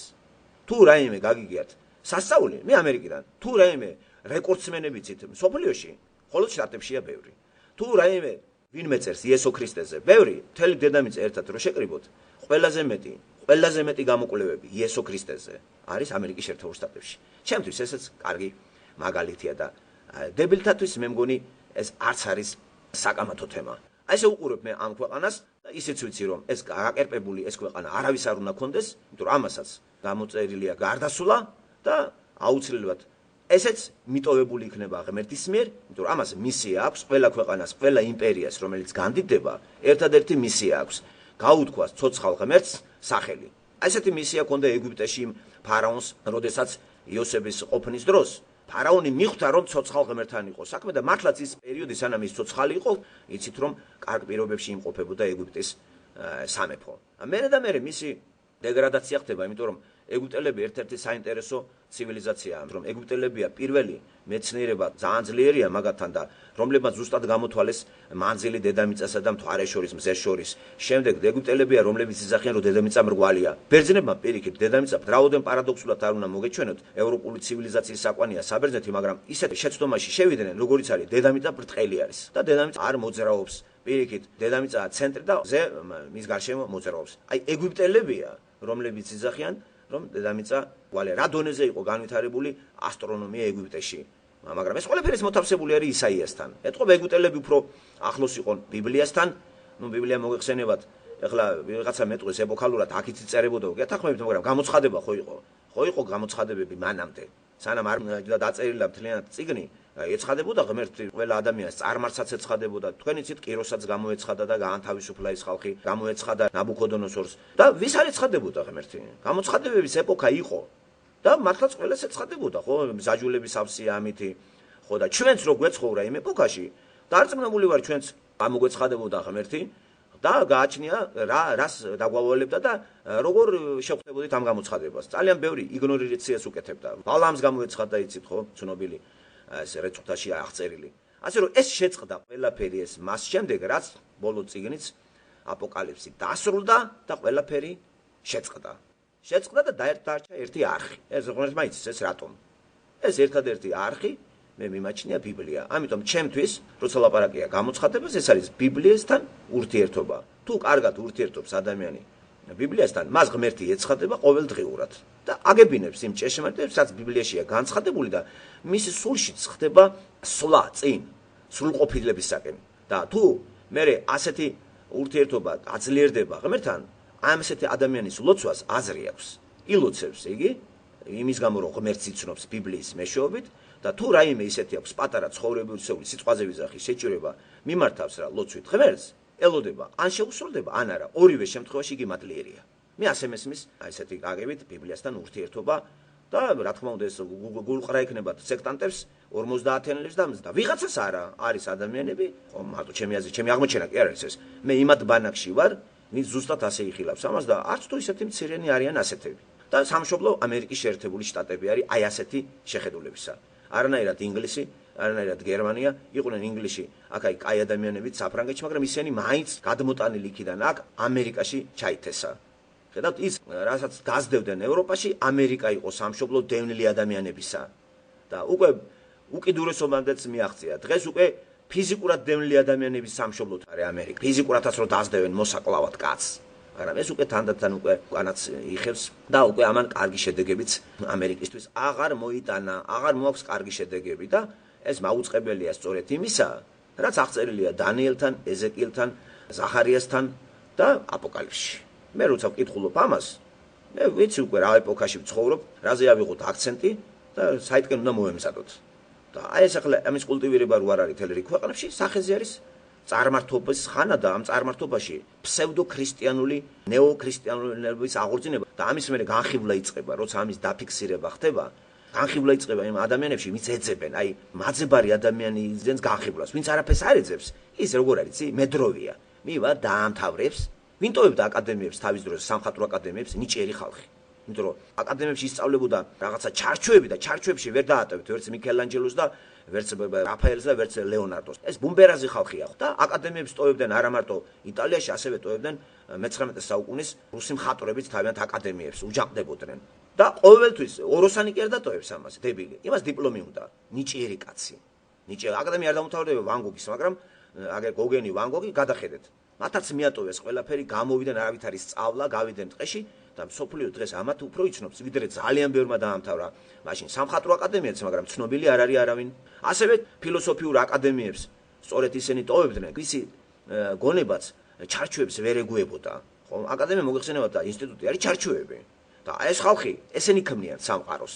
თუ რაიმე გაგიგიათ სასწაული, მე ამერიკიდან, თუ რაიმე რეკორდსმენები ცით სოფლიოში, ხოლო შტატებშია ბევრი. თუ რაიმე ვინმე წერს იესო ქრისტეზე, ბევრი, მთელი დედამიწა ერთად რო შეკრიბოთ, ყველაზე მეტი გამოკვლევები იესო ქრისტეზე არის ამერიკის შეერთებულ შტატებში. ჩემთვის ესეც კარგი მაგალითია და დებილთათვის მე მგონი ეს არც არის საკამათო თემა. აი ესე უყურებ მე ამ ქვეყანას და ისიც ვიცი რომ ეს გაკერპებული ეს ქვეყანა არავის არ უნდა კონდეს, იმიტომ რომ ამასაც გამოწერილია გარდასვლა და აუცილებლად ესეც მიტოვებული იქნება ღმერთის მიერ, იმიტომ რომ ამას მისია აქვს ყველა ქვეყანას, ყველა იმპერიას, რომელიც განდიდება, ერთადერთი მისია აქვს. გაუთქვას ცოცხალ ღმერთს სახელი. აი ესეთი მისია ჰქონდა ეგვიპტეში ფარაონს, როდესაც იოსების ყოფნის დროს. ფარაონი მიხვდა რომ ცოცხალ ღმერთთან იყო საქმე და მართლაც ის პერიოდი სანამ ის ცოცხალი იყო, იცით რომ კარგ პირობებში იმყოფებოდა ეგვიპტის სამეფო. მერე და მერე მისი დეგრადაცია ხდება, იმიტომ რომ ეგვიპტელები ერთ-ერთი საინტერესო ცივილიზაციაა, რომ ეგვიპტელებია პირველი მეცნიერება ძალიან ძლიერია მაგათთან და რომლებმაც ზუსტად გამოთვალეს მანძილი დედამიწასა და მთვარეს შორის, მზეს შორის. შემდეგ ეგვიპტელებია, რომლებიც იზახიან, რომ დედამიწა მრგვალია. ბერძნებმა პირიქით დედამიწა რაოდენ პარადოქსულად არ უნდა მოგეჩვენოთ, ევროპული ცივილიზაციის საკვანია საბერძნეთი, მაგრამ ისეთ შეცდომაში შევიდნენ, როგორიც არის დედამიწა ბრტყელი არის და დედამიწა არ მოძრაობს. პირიქით დედამიწაა ცენტრი და ზე მის გარშემო მოძრაობს. აი ეგვიპტელებია, რომლებიც იზახიან რომ დედამიწა ვალე რა დონეზე იყო განვითარებული ასტრონომია ეგვიპტეში. მაგრამ ეს ყველაფერი მოთავსებული არის ისაიასთან. ეთყობა ეგვიპტელები უფრო ახლოს იყვნენ ბიბლიასთან, ბიბლია მოგეხსენებათ, ეხლა ვიღაცა მეტყვის ეპოქალურად აქიც იწერებოდა, გეთახმებით, მაგრამ გამოცხადება ხო იყო გამოცხადებები მანამდე. სანამ არ დაწერილა მთლიანად წიგნი, ეცხადებოდა ღმერთი ყველა ადამიანს, წარმართსაც ეცხადებოდა, თქვენი ცით კიროსაც გამოეცხადა და გაანთავისუფლა ის ხალხი, გამოეცხადა ნაბუქოდონოსორს და ვის არ ეცხადებოდა ღმერთი? გამოცხადებების ეპოქა იყო და მართლაც ყველას ეცხადებოდა, ხო, ზაჯულების ავსია ამითი, ხო და ჩვენც რო გვეცხოვრა იმ ეპოქაში, დარწმუნებული ვარ ჩვენც გამოგვეცხადებოდა ღმერთი და გააჩნია რას დაგვავალებდა და როგორ შევხვდებოდით ამ გამოცხადებას. ძალიან ბევრი იგნორაციას უკეთებდა. ბალამს გამოეცხადა იცით ხო, ცნობილი ეს რეწყვთაში აღწერილი. ასე რომ ეს შეწყდა ყველაფერი ეს მას შემდეგ, რაც ბოლო წიგნიც აპოკალიფსი დასრულდა და ყველაფერი შეწყდა. შეწყდა და დაერთა ერთი არხი. ეს ღმერთმა იცის ეს რატომ. ეს ერთადერთი არხი მე მიმაჩნია ბიბლია. ამიტომ ჩემთვის, როცა ლაპარაკია გამოცხადებას, ეს არის ბიბლიასთან ურთიერთობა. თუ კარგად ურთიერთობს ადამიანი ბიბლიასთან, მას ღმერთი ეცხადება ყოველდღიურად და აგებინებს იმ ჭეშმარიტებს, რაც ბიბლიაშია განცხადებული და მის სულშიც ხდება სვლა წინ, სრულყოფილებისაკენ. და თუ მე ასეთი ურთიერთობა აძლიერდება ღმერთთან, ამ ასეთი ადამიანის ლოცვას აზრი აქვს. ილოცებს იგი იმის გამო, რომ ღმერთს იცნობს ბიბლიის მეშვეობით და თუ რაიმე ისეთი აქვს პატარა ცხოვრებისეული სიტყვაზე ვიზახი შეჭირება მიმართავს რა ლოცვით ღმერთს, ელოდება, ან შეუსრულდება, ან არა. ორივე შემთხვევაში იგი მადლიერია. მე ასე მესმის აი ესეთი გაგებით ბიბლიასთან ურთიერთობა და რა თქმა უნდა ეს გულყრა იქნებათ სექტანტებს 50-იანელებს და ვიღაცას არა არის ადამიანები, მარტო ჩემი აზრით, ჩემი აღმოჩენა კი არ არის ეს. მე იმად ბანაკში ვარ, ვინც ზუსტად ასე იხილავს ამას და არც თუ ისეთი მცირენი არიან ასეთები. და სამშობლო ამერიკის შეერთებული შტატები არის აი ასეთი შეხედულებისა. არანაირად ინგლისი, არანაირად გერმანია, იყვნენ ინგლისში, აქ კაი ადამიანებიც საფრანგეთში, მაგრამ ისინი მაინც გადმოტანილი იქიდან აქ ამერიკაში ჩაითესა. ხედავთ ის, რასაც გაზრდებდნენ ევროპაში, ამერიკა იყო სამშობლო დევნილი ადამიანებისა. და უკვე უკიდურესობამდეც მიაღწია. დღეს უკვე ფიზიკურად დევნილი ადამიანების სამშობლოდ არის ამერიკა. ფიზიკურადაც რო დაძდევენ მოსაკლავად კაცს. მაგრამ ეს უკვე თანდათან უკვე უკანაც იხევს და უკვე ამან კარგი შედეგებიც ამერიკისთვის აღარ მოიტანა, აღარ მოაქვს კარგი შედეგები და ეს მაუწყებელია სწორედ იმისა, რაც აღწერილია დანიელთან, ეზეკიელთან, ზახარიასთან და აპოკალიფსში. მე როცა ვკითხულობ ამას, მე ვიცი უკვე რა ეპოქაში ვცხოვრობ, რაზე ავიღოთ აქცენტი და საითკენ უნდა მოვემზადოთ. და აი ეს ახლა ამის კულტივირება რო არ არის თელ რიგ ქვეყნებში, სახეზე არის წარმართობის ხანა და ამ წარმართობაში ფსევდოქრისტიანული, ნეოქრისტიანულობის აღორძინება და ამის მერე განხილვა იწყება, როცა ამის დაფიქსირება ხდება, განხილვა იწყება იმ ადამიანებში, ვინც ეძებენ, აი მაძებარი ადამიანი იძენს განხილვას, ვინც არაფერს არ ეძებს, ის როგორ არის, იცი, მედროვია. მივა დაამთავრებს, ვინ ტოვებდა აკადემიებს თავის დროს, სამხატვრო აკადემიებს, ნიჭიერი ხალხი. იმიტომ რომ აკადემიებში ისწავლებოდა რაღაცა ჩარჩოები და ჩარჩოებში ვერ დაატოვებთ ვერც მიქელანჯელოს და ვერც რაფაელს და ვერც ლეონარდოს. ეს ბუმბერაზი ხალხია და აკადემიებს ტოვებდნენ არა მარტო იტალიაში, ასევე ტოვებდნენ მე-19 საუკუნის რუსი მხატვრებიც თავიანთ აკადემიებს უჯაყდებოდნენ. და ყოველთვის ოროსანი კი არ დატოვებს ამას, დებილი. იმას დიპლომი უნდა, ნიჭიერი კაცი. ნიჭიერი აკადემია არ დამთავრდება ვან გოგის, მაგრამ აგერ გოგენი ვან გოგი გადახედეთ. მათაც მიატოვეს ყველაფერი, გამოვიდნენ არავითარი სწავლა, გავიდნენ ტყეში და მსოფლიო დღეს ამათ უფრო იცნობს, ვიდრე ძალიან ბევრმა დაამთავრა მაშინ სამხატვრო აკადემიაც, მაგრამ ცნობილი არ არის არავინ. ასევე ფილოსოფიურ აკადემიებს სწორედ ისინი ტოვებდნენ, ისი გონებაც ჩარჩოებს ვერ ეგუებოდა. ხო, აკადემია მოგეხსენებათ და ინსტიტუტი არის ჩარჩოები. და ეს ხალხი ესენი ქმნიან სამყაროს.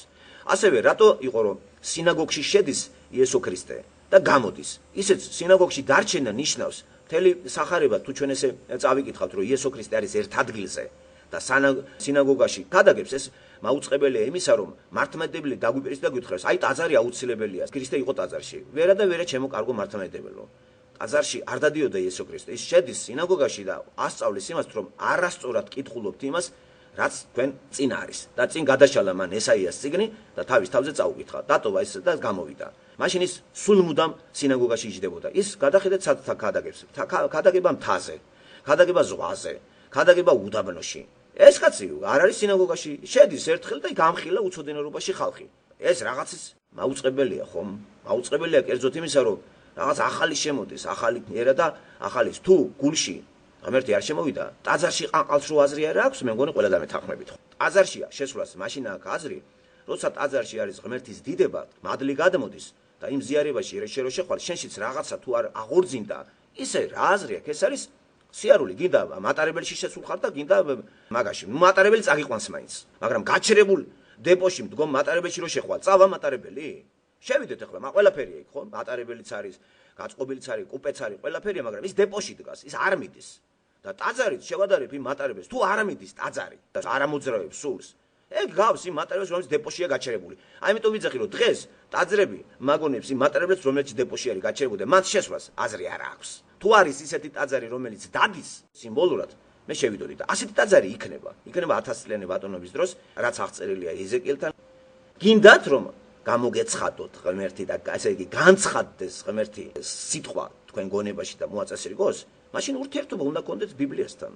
ასევე რატო იყო რომ სინაგოგში შედის იესო ქრისტე და გამოდის. ისეც სინაგოგში დარჩენა ნიშნავს მთელი სახარება თუ ჩვენ ესე წავიკითხავთ რომ იესო ქრისტე არის ერთ ადგილზე და სინაგოგაში გადაგებს ეს მაუწყებელია იმისა რომ მართლმადიდებელი დაგვიპირისს და გვითხრეს აი ტაძარი აუცილებელია ქრისტე იყო ტაძარში ვერა და ვერა ჩემო კარგო მართლმადიდებელო ტაძარში არ დადიოდა იესო ქრისტე ის შედის სინაგოგაში და ასწავლის იმას რომ არასწორად კითხულობთ იმას რაც თქვენ წინ არის და წინ გადაშალა მან ესაიას წიგნი და თავის თავზე წაუკითხა დატოვა ეს და გამოვიდა მაშინ ის სულ მუდამ სინაგოგაში იჯდებოდა ის გადახედეთ სად გადაგებს გადაგება მთაზე გადაგება ზღვაზე გადაგება უდაბნოში ეს კაცი არ არის სინაგოგაში შედის ერთხელ და გამხილა უცოდინარობაში ხალხი ეს რაღაცის მაუწყებელია ხომ მაუწყებელია კერძოდ იმისა რომ რაღაც ახალი შემოდის ახალი ერა და ახალის თუ გულში ღმერთი არ შემოვიდა ტაძარში ყანყალს რო აზრი არ აქვს მე მგონი ყველა დამეთანხმებით ხო ტაძარშია შესვლას მაშინ აქ აზრი როცა ტაძარში არის ღმერთის დიდება მადლი გადმოდის და იმ ზიარებაში რო შეხვალ შენშიც რაღაცა თუ არ აღორძინდა ისე რა აზრი აქვს ეს არის სიარული გინდა მატარებელში შესულ ხარ და გინდა მაგაში მატარებელი წაგიყვანს მაინც მაგრამ გაჩერებულ დეპოში მდგომ მატარებელში რო შეხვალ წავა მატარებელი შევიდეთ ახლა მაგ ყველაფერია იქ ხო მატარებელიც არის გაწყობილიც არის კუპეც არის ყველაფერია მაგრამ ის დეპოში დგას ის არ მიდის და ტაძარით შევადარებ იმ მატარებელს თუ არ მიდის ტაძარი და არ ამოძრავებს სულს ეგ გავს იმ მატარებელს რომელიც დეპოშია გაჩერებული ამიტომ ვიძახი რომ დღეს ტაძრები მაგონებს იმ მატარებელს რომელიც დეპოში არის გაჩერებული და მათ შესვლას აზრი არ აქვს თუ არის ისეთი ტაძარი რომელიც დადის სიმბოლურად მე შევიდოდი და ასეთი ტაძარი იქნება 1000-წლიანი ბატონობის დროს რაც აღწერილია ეზეკიელთან გინდათ რომ გამოგეცხადოთ ღმერთი და ასე იგი განცხადდეს ღმერთი სიტყვა თქვენ გონებაში და მოაწესრიგოს მაშინ ურთიერთობა უნდა გქონდეთ ბიბლიასთან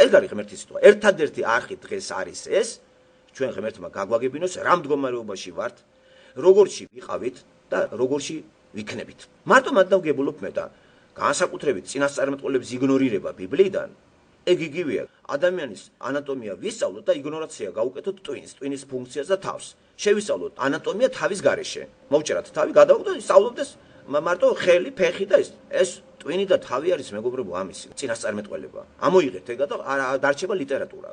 ეს არის ღმერთის სიტყვა ერთადერთი არხი დღეს არის ეს ჩვენ ღმერთმა გაგვაგებინოს რა მდგომარეობაში ვართ როგორში ვიყავით და როგორში ვიქნებით მარტო მადნავგებულობ მე და განსაკუთრებით წინასწარმეტყველების იგნორირება ბიბლიიდან ეგ იგივეა ადამიანის ანატომია ვისწავლოთ და იგნორაცია გავუკეთოთ ტვინის ფუნქციას და თავს შევისწავლოთ ანატომია თავის გარეშე მოვჭერათ თავი გადავაგდოთ და ისწავლობდეს მარტო ხელი ფეხი და ეს ტვინი და თავი არის მეგობრებო ამისი წინასწარმეტყველება ამოიღეთ ეგა და დარჩება ლიტერატურა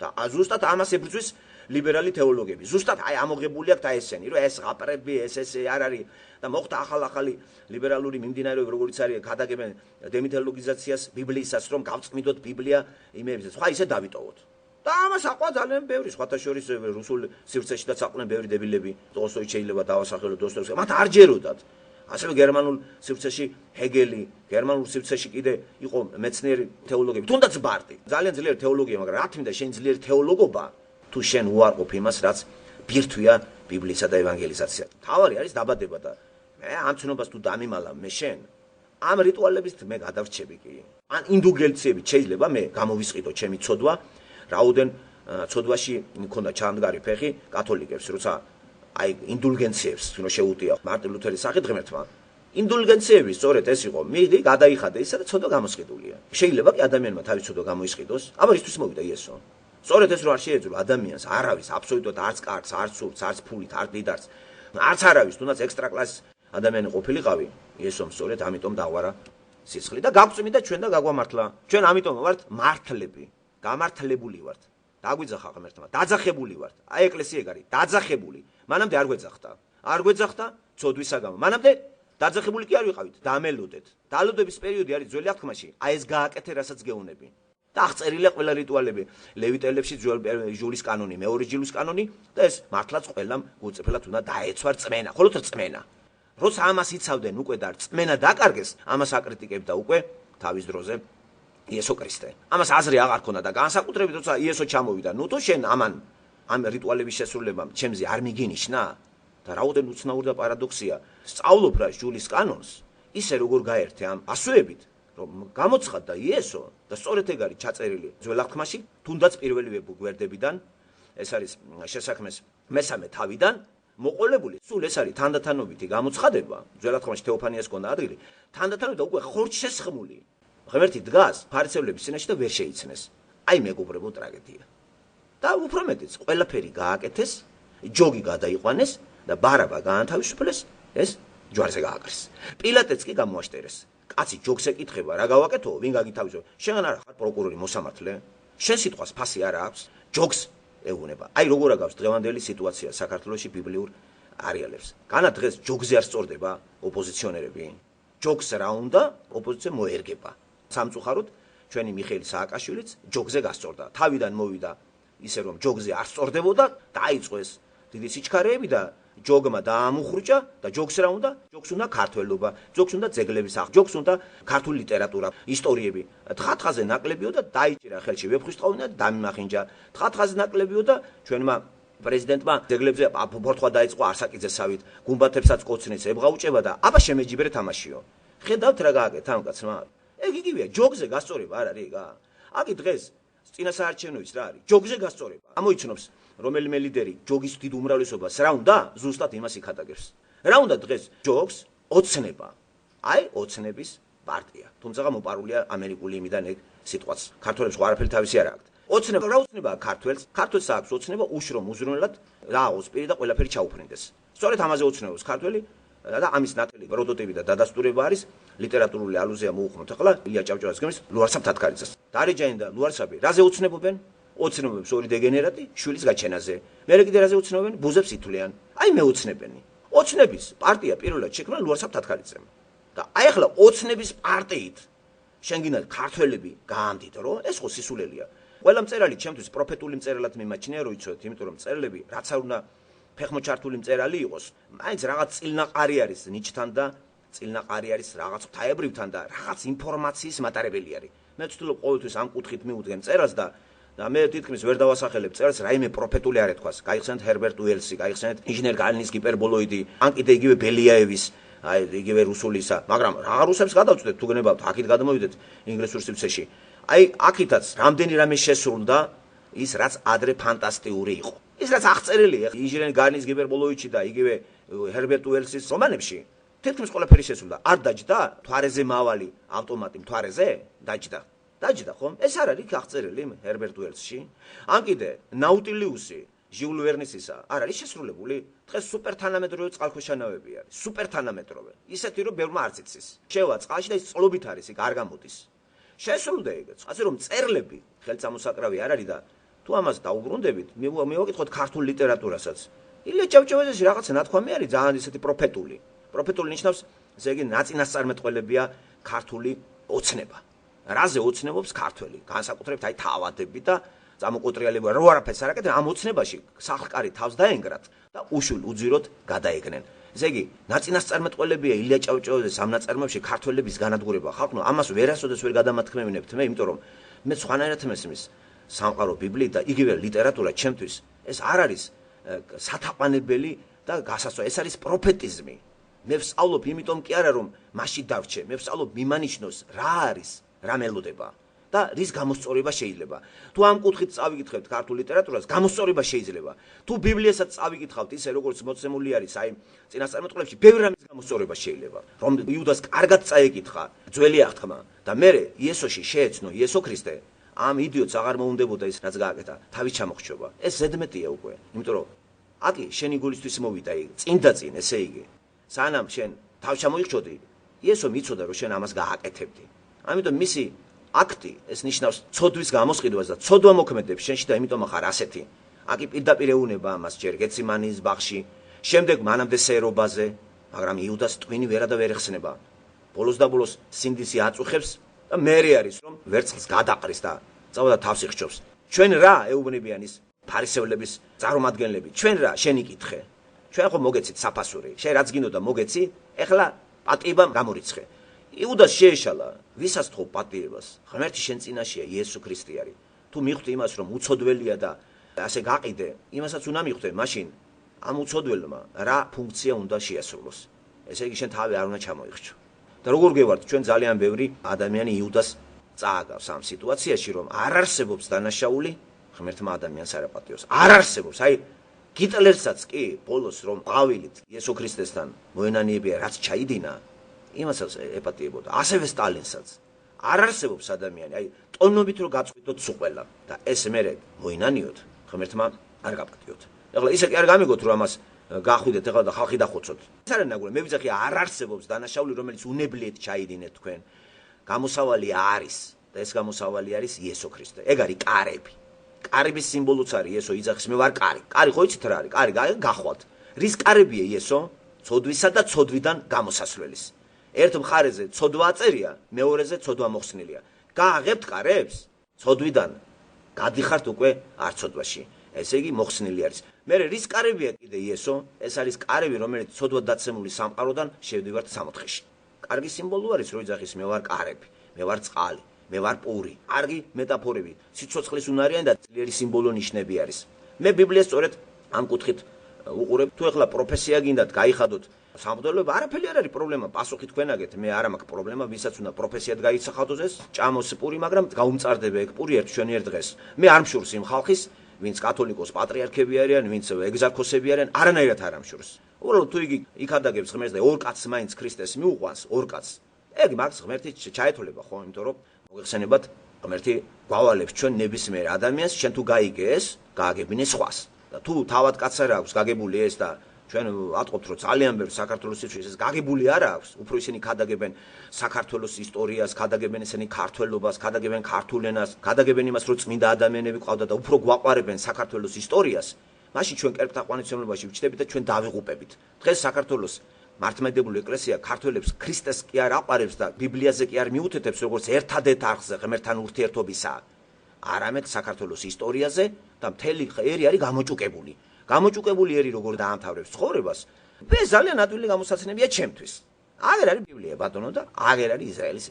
და ზუსტად ამას ებრძვის ლიბერალი თეოლოგები. ზუსტად აი ამოღებული აქვს და ესენი, რომ ეს ღაპრები, ეს არ არის და მოხდა ახალი ლიბერალური მიმდინარეობები, როგორც არის, გადაგებენ დემითოლოგიზაციას, ბიბლიისას, რომ გავწმიდოთ ბიბლია იმებიც. სხვა ისე დავიტოვოთ. და ამას აყვა ძალიან ბევრი, სხვათა შორის რუსულ სივრცეში და საყვნენ ბევრი დებილები, ტოლსტოი შეიძლება დავასახელოთ დოსტოევსკი, მათ არ ჯეროდათ. ასევე გერმანულ სივრცეში ჰეგელი, გერმანულ სივრცეში კიდე იყო მეცნიერი თეოლოგები, თუნდაც ბარტი. ძალიან ძლიერი თეოლოგია, მაგრამ რა თქმა უნდა, შენ ძლიერი თეოლოგობა, თუ შენ უარყოფ იმას, რაც ბირთვია ბიბლიისა და ევანგელიზაცია. თავარი არის დაბადება და მე ამ ცნობას თუ დამიმალა მე შენ, ამ რიტუალებით მე გადავრჩები კი. ან ინდულგენციებით შეიძლება მე გამოვისყიდო ჩემი ცოდვა, რაოდენ ცოდვაში მქონდა ჩამდგარი ფეხი კათოლიკებს, როცა აი ინდულგენციებს თუნო შეუტია მარტინ ლუთერის სახით ღმერთმა. ინდულგენციები სწორედ ეს იყო, მიდი გადაიხადე ისა და ცოდვა გამოსყიდულია. შეიძლება კი ადამიანმა თავის ცოდვა გამოისყიდოს, აბა ისთვის მოვიდა იესო. სწორედ ეს რო არ შეეძლო ადამიანს არავის აბსოლუტურად არც კარგს, არც სურს, არც ფულით, არც დიდარს, არც არავის, თუნდაც ექსტრა კლასის ადამიანი ყოფილიყავი, იესომ სწორედ ამიტომ დავარა სიცხლი და გავწმიდა ჩვენ და გაგვამართლა. ჩვენ ამიტომ ვართ მართლები, გამართლებული ვართ. დაგვიძახა ღმერთმა, დაძახებული ვართ. აი ეკლესია ეგ არის, დაძახებული. მანამდე არ გვეძახდა. არ გვეძახდა ცოდვისა გამო. მანამდე დაძახებული კი არ ვიყავით, დამელოდეთ. დალოდების პერიოდი არის ძველი აღთქმაში. აი ეს გააკეთე, რასაც გეუნები. და აღწერილია ყველა რიტუალები. ლევიტელებში ჟულის კანონი, მეორე ჟულის კანონი და ეს მართლაც ყველამ გულწრფელად უნდა დაეცვა რწმენა, მხოლოდ რწმენა. როცა ამას იცავდნენ უკვე და რწმენა დაკარგეს, ამას აკრიტიკებდა უკვე თავის დროზე იესო ქრისტე. ამას აზრი აღარ ქონდა და განსაკუთრებით როცა იესო ჩამოვიდა, ნუ თუ შენ ამ რიტუალების შესრულებამ ჩემზე არ მიგინიშნა და რაოდენ უცნაური და პარადოქსია, სწავლობ რა ჟულის კანონს, ისე როგორ გაერთე ამ ასოებით, რომ გამოცხადდა იესო და სწორედ ეგ არის ჩაწერილი ძველ აღთქმაში, თუნდაც პირველივე გვერდებიდან, ეს არის შესაქმეს მესამე თავიდან მოყოლებული. სულ ეს არის თანდათანობითი გამოცხადება, ძველ აღთქმაში თეოფანიას ჰქონდა ადგილი, თანდათანობით და უკვე ხორცშესხმული ღმერთი დგას ფარისევლების წინაშე და ვერ შეიცნეს. აი მეგობრებო ტრაგედია. და უფრო მეტიც, ყველაფერი გააკეთეს, ჯოგი გადაიყვანეს და ბარაბა გაანთავისუფლეს, ეს ჯვარზე გააკრეს. პილატეც კი გამოაშტერეს. კაცი ჯოგს ეკითხება, რა გავაკეთო, ვინ გაგითავისუფლო? შენ არ ხარ პროკურორი მოსამართლე? შენ სიტყვას ფასი არ აქვს? ჯოგს ეუბნება. აი როგორ აგავს დღევანდელი სიტუაცია საქართველოში ბიბლიურ არეალებს. განა დღეს ჯოგზე არ სწორდება ოპოზიციონერები. ჯოგს რა უნდა, ოპოზიცია მოერგება. სამწუხაროდ ჩვენი მიხეილ სააკაშვილიც ჯოგზე გასწორდა. თავიდან მოვიდა ისე რომ ჯოგზე არ სწორდებოდა, დაიწყო ეს დიდი სიჩქარეები და ჯოგმა დაამუხრუჭა და ჯოგს რა უნდა? ჯოგს უნდა ქართველობა, ჯოგს უნდა ძეგლების აღ, ჯოგს უნდა ქართული ლიტერატურა, ისტორიები. თხათხაზე ნაკლებიო და დაიჭირა ხელში ვეფხისტყაოსნა და დამიმახინჯა. თხათხაზე ნაკლებიო და ჩვენმა პრეზიდენტმა ძეგლებზე ფორთხვა დაიწყო არსაკიძესავით, გუმბათებსაც კოცნეს ებღაუჭება და აბა შემეჯიბრე თამაშიო. ხედავთ რა გააკეთა ამ კაცმა? ეგ იგივეა, ჯოგზე გასწორება არ არის ეგა? აგი დღეს წინასაარჩევნოიც რა არის? ჯოგზე გასწორება. ამოიცნობს რომელიმე ლიდერი ჯოგის დიდ უმრავლესობას რა უნდა? ზუსტად იმას იქადაგებს. რა უნდა დღეს? ჯოგს ოცნება. აი, ოცნების პარტია. თუმცა მოპარულია ამერიკული იმიდან ეგ სიტყვაც. ქართველებს ყარაფერი თავისი არ აქვს. ოცნება რა ოცნებაა ქართველს? ქართველს აქვს ოცნება უშრომ უზრუნველად რააღოს პირი და ყველაფერი ჩაუფრინდეს. სწორედ ამაზე ოცნებობს ქართველი და ამის ნათელი პროტოტიპი და დადასტურება არის ლიტერატურული ალუზია მოუხმოთ ახლა ილია ჭავჭავაძის გემის ლუარსაბ თათქარიძეს. დარეჯანი და ლუარსაბი რაზე ოცნებობენ? ოცნებობს ორი დეგენერატი შვილის გაჩენაზე. მერე კიდე რაზე ოცნებობენ? ბუზებს ითვლიან. აი მეოცნებენი. ოცნების პარტია პირველად შექმნა ლუარსაბ თათქარიძემ. და აი ახლა ოცნების პარტიით შენ გინდა ქართველები გაამდიდრო, რომ ეს ხო სისულელია. ყველა მწერალი ჩემთვის პროფეტული მწერალად მიმაჩნია, რომ იცოდეთ, იმიტომ რომ მწერლები რაც არ უნდა ფეხმოჩართული მწერალი იყოს, მაინც რაღაც წილნაყარი არის ნიჩთან და წილნაყარი არის რაღაც ღვთაებრივთან და რაღაც ინფორმაციის მატარებელი არის. მე ვცდილობ ყოველთვის ამ კუთხით მიუდგენ მწერალს და მე თითქმის ვერ დავასახელებ მწერალს რაიმე პროფეტული არ ეთქვას. გაიხსენეთ ჰერბერტ უელსი, გაიხსენეთ ინჟინერ გალინის ჰიპერბოლოიდი, ან კიდე იგივე ბელიაევის, აი იგივე რუსულისა, მაგრამ რა რუსებს გადავწყვეტთ თუ გნებავთ, აქეთ გადმოვიდეთ ინგლისურ სივრცეში. აი აქითაც რამდენი რამე შესრულდა ის რაც ადრე ფანტასტიკური იყო. ის რაც აღწერილია ინჟინერ გალინის ჰიპერბოლოიდში და იგივე ჰერბერტ უელსის რომანებში, თითქმის ყველაფერი შესრულდა. არ დაჯდა თვარეზე მავალი ავტომატი მთვარეზე? დაჯდა. დაჯდა ხომ? ეს არ არის აღწერილი ჰერბერტ უელსში? ან კიდე ნაუტილიუსი ჟიულ ვერნისისა არ არის შესრულებული? დღეს სუპერთანამედროვე წყალქვეშანავები არის. სუპერთანამედროვე. ისეთი რომ ბევრმა არც იცის. შევა წყალში და ის წყლობით არის, იქ არ გამოდის. შესრულდა ეგეც. ასე რომ მწერლები ხელწამოსაკრავი არ არის და თუ ამას დაუბრუნდებით, მივაკითხოთ ქართულ ლიტერატურასაც. ილია ჭავჭავაძეში რაღაცა ნათქვამი არის ძალიან ისეთი პროფეტული. პროფეტული ნიშნავს, ესე იგი, ნაწინასწარმეტყველებია ქართული ოცნება. რაზე ოცნებობს ქართველი? განსაკუთრებით აი თავადები და წამოყოტრიალება რო არაფერს არ აკეთებენ, ამ ოცნებაში სახლკარი თავს დაენგრათ და უშვილ უძიროდ გადაეგნენ. ესე იგი, ნაწინასწარმეტყველებია ილია ჭავჭავაძეს ამ ნაწარმოებში ქართველების განადგურება. ხალხო, ამას ვერასოდეს ვერ გადამათქმევინებთ მე, იმიტომ რომ მე სხვანაირად მესმის სამყარო ბიბლიით და იგივე ლიტერატურა ჩემთვის ეს არ არის სათაყვანებელი და გასასწორი, ეს არის პროფეტიზმი. მე ვსწავლობ იმიტომ კი არა რომ მასში დავრჩე, მე ვსწავლობ მიმანიშნოს რა არის, რა მელოდება და რის გამოსწორება შეიძლება. თუ ამ კუთხით წავიკითხებთ ქართულ ლიტერატურას, გამოსწორება შეიძლება. თუ ბიბლიასაც წავიკითხავთ ისე როგორც მოცემული არის, აი წინასწარმეტყველებში ბევრი რამის გამოსწორება შეიძლება. რომ იუდას კარგად წაეკითხა ძველი აღთქმა და მე იესოში შეეცნო იესო ქრისტე, ამ იდიოტს აღარ მოუნდებოდა ის რაც გააკეთა, თავის ჩამოხრჩობა. ეს ზედმეტია უკვე, იმიტომ რომ აკი შენი გულისთვის მოვიდა იქ, წინ და წინ, ესე იგი. სანამ შენ თავ ჩამოიხრჩოდი, იესო მიცოდა რომ შენ ამას გააკეთებდი. ამიტომ მისი აქტი ეს ნიშნავს ცოდვის გამოსყიდვას და ცოდვა მოქმედებს შენში და იმიტომ ახარ ასეთი. აკი პირდაპირ ეუნება ამას ჯერ გეციმანის ბაღში, შემდეგ მანამდე სერობაზე, მაგრამ იუდას ტვინი ვერა და ვერ ეხსნება. ბოლოს და ბოლოს სინდისი აწუხებს და მერე არის რომ ვერცხლს გადაყრის და წავა და თავს იხჩობს. ჩვენ რა ეუბნებიან ის ფარისევლების წარმომადგენლები, ჩვენ რა შენ იკითხე. ჩვენ ხო მოგეცით საფასური, შენ რაც გინდოდა მოგეცი, ეხლა პატიებამ გამორიცხე. იუდას შეეშალა, ვისაც თხოვ პატიებას, ღმერთი შენ წინაშეა იესო ქრისტე არის. თუ მიხვდი იმას რომ უცოდველია და ასე გაყიდე, იმასაც უნდა მიხვდე, მაშინ ამ უცოდველმა რა ფუნქცია უნდა შეასრულოს. ესე იგი შენ თავი არ უნდა ჩამოიხრჩო. და როგორ გევართ, ჩვენ ძალიან ბევრი ადამიანი იუდას წააგავს ამ სიტუაციაში, რომ არ არსებობს დანაშაული ღმერთმა ადამიანს არ აპატიოს. არ არსებობს, აი გიტლერსაც კი ბოლოს რომ ყავილით იესო ქრისტესთან მოენანიებია, რაც ჩაიდინა, იმასაც ეპატიებოდა. ასევე სტალინსაც. არ არსებობს ადამიანი, აი ტონობით რო გაწყვიტოთ სულ ყველა და ეს მერე მოინანიოთ, ღმერთმა არ გაპატიოთ. ეხლა ისე კი არ გამიგოთ რომ ამას გახვიდეთ ეხლა და ხალხი დახოცოთ. ეს არ ნაგული, მე ვიძახი არ არსებობს დანაშაული, რომელიც უნებლიეთ ჩაიდინეთ თქვენ. გამოსავალი არის და ეს გამოსავალი არის იესო ქრისტე. ეგ არის კარები. კარების სიმბოლოც არის იესო იძახის მე ვარ კარი. კარი ხო იცით რა არის? კარი გახვალთ. რის კარებია იესო? ცოდვისა და ცოდვიდან გამოსასვლელის. ერთ მხარეზე ცოდვა აწერია, მეორეზე ცოდვა მოხსნილია. გააღებთ კარებს? ცოდვიდან გადიხართ უკვე არ ცოდვაში. ესე იგი მოხსნილი არის. მე რის კარებია კიდე იესო? ეს არის კარები, რომელიც ცოდვად დაცემული სამყაროდან შევდივართ სამოთხეში. კარგი სიმბოლო არის, რომ იძახის მე ვარ კარები, მე ვარ წყალი, მე ვარ პური. კარგი მეტაფორები, სიცოცხლის უნარიანი და ძლიერი სიმბოლო ნიშნები არის. მე ბიბლიას სწორედ ამ კუთხით უყურებ. თუ ეხლა პროფესია გინდათ გაიხადოთ სამღვდელოება, არაფერი არ არის პრობლემა, პასუხი თქვენ აგეთ, მე არ მაქვს პრობლემა, ვისაც უნდა პროფესიად გაიცახადოს ეს, ჭამოს პური, მაგრამ გაუმწარდება ეგ პური ერთშენიერ დღეს. მე არ მშურს იმ ხალხის, ვინც კათოლიკოს პატრიარქები არიან, ვინც ეგზარქოსები არიან, არანაირად არ ამშურს. უბრალოდ თუ იგი იქადაგებს ღმერთს და ორ კაცს მაინც ქრისტეს მიუყვანს, ორ კაცს. ეგ მაგს ღმერთი ჩაეთოლება ხო, იმიტომ რომ მოგეხსენებათ, ღმერთი გვავალებს ჩვენ ნებისმიერ ადამიანს, შენ თუ გაიგე ეს, გააგებინე სხვას. და თუ თავად კაცს არ აქვს გაგებული ეს და ჩვენ ატყობთ რომ ძალიან ბევრი საქართველოს სივრცეში ეს გაგებული არ აქვს, უფრო ისინი ქადაგებენ საქართველოს ისტორიას, ქადაგებენ ესენი ქართველობას, ქადაგებენ ქართულ ენას, ქადაგებენ იმას რომ წმინდა ადამიანები ყავდა და უფრო გვაყვარებენ საქართველოს ისტორიას, მაშინ ჩვენ კერპთაყვანისმცემლებაში ვჩდებით და ჩვენ დავიღუპებით. დღეს საქართველოს მართლმადიდებლური ეკლესია ქართველებს ქრისტეს კი არ აყვარებს და ბიბლიაზე კი არ მიუთითებს როგორც ერთადერთ არხზე ღმერთთან ურთიერთობისა, არამედ საქართველოს ისტორიაზე და მთელი ერი არის გამოჭუკებული. გამოჭუკებული ერი როგორ დაამთავრებს ცხოვრებას, ეს ძალიან ადვილი გამოსაცნებია ჩემთვის. აღარ არის ბიბლია ბატონო და აღარ არის ისრაელის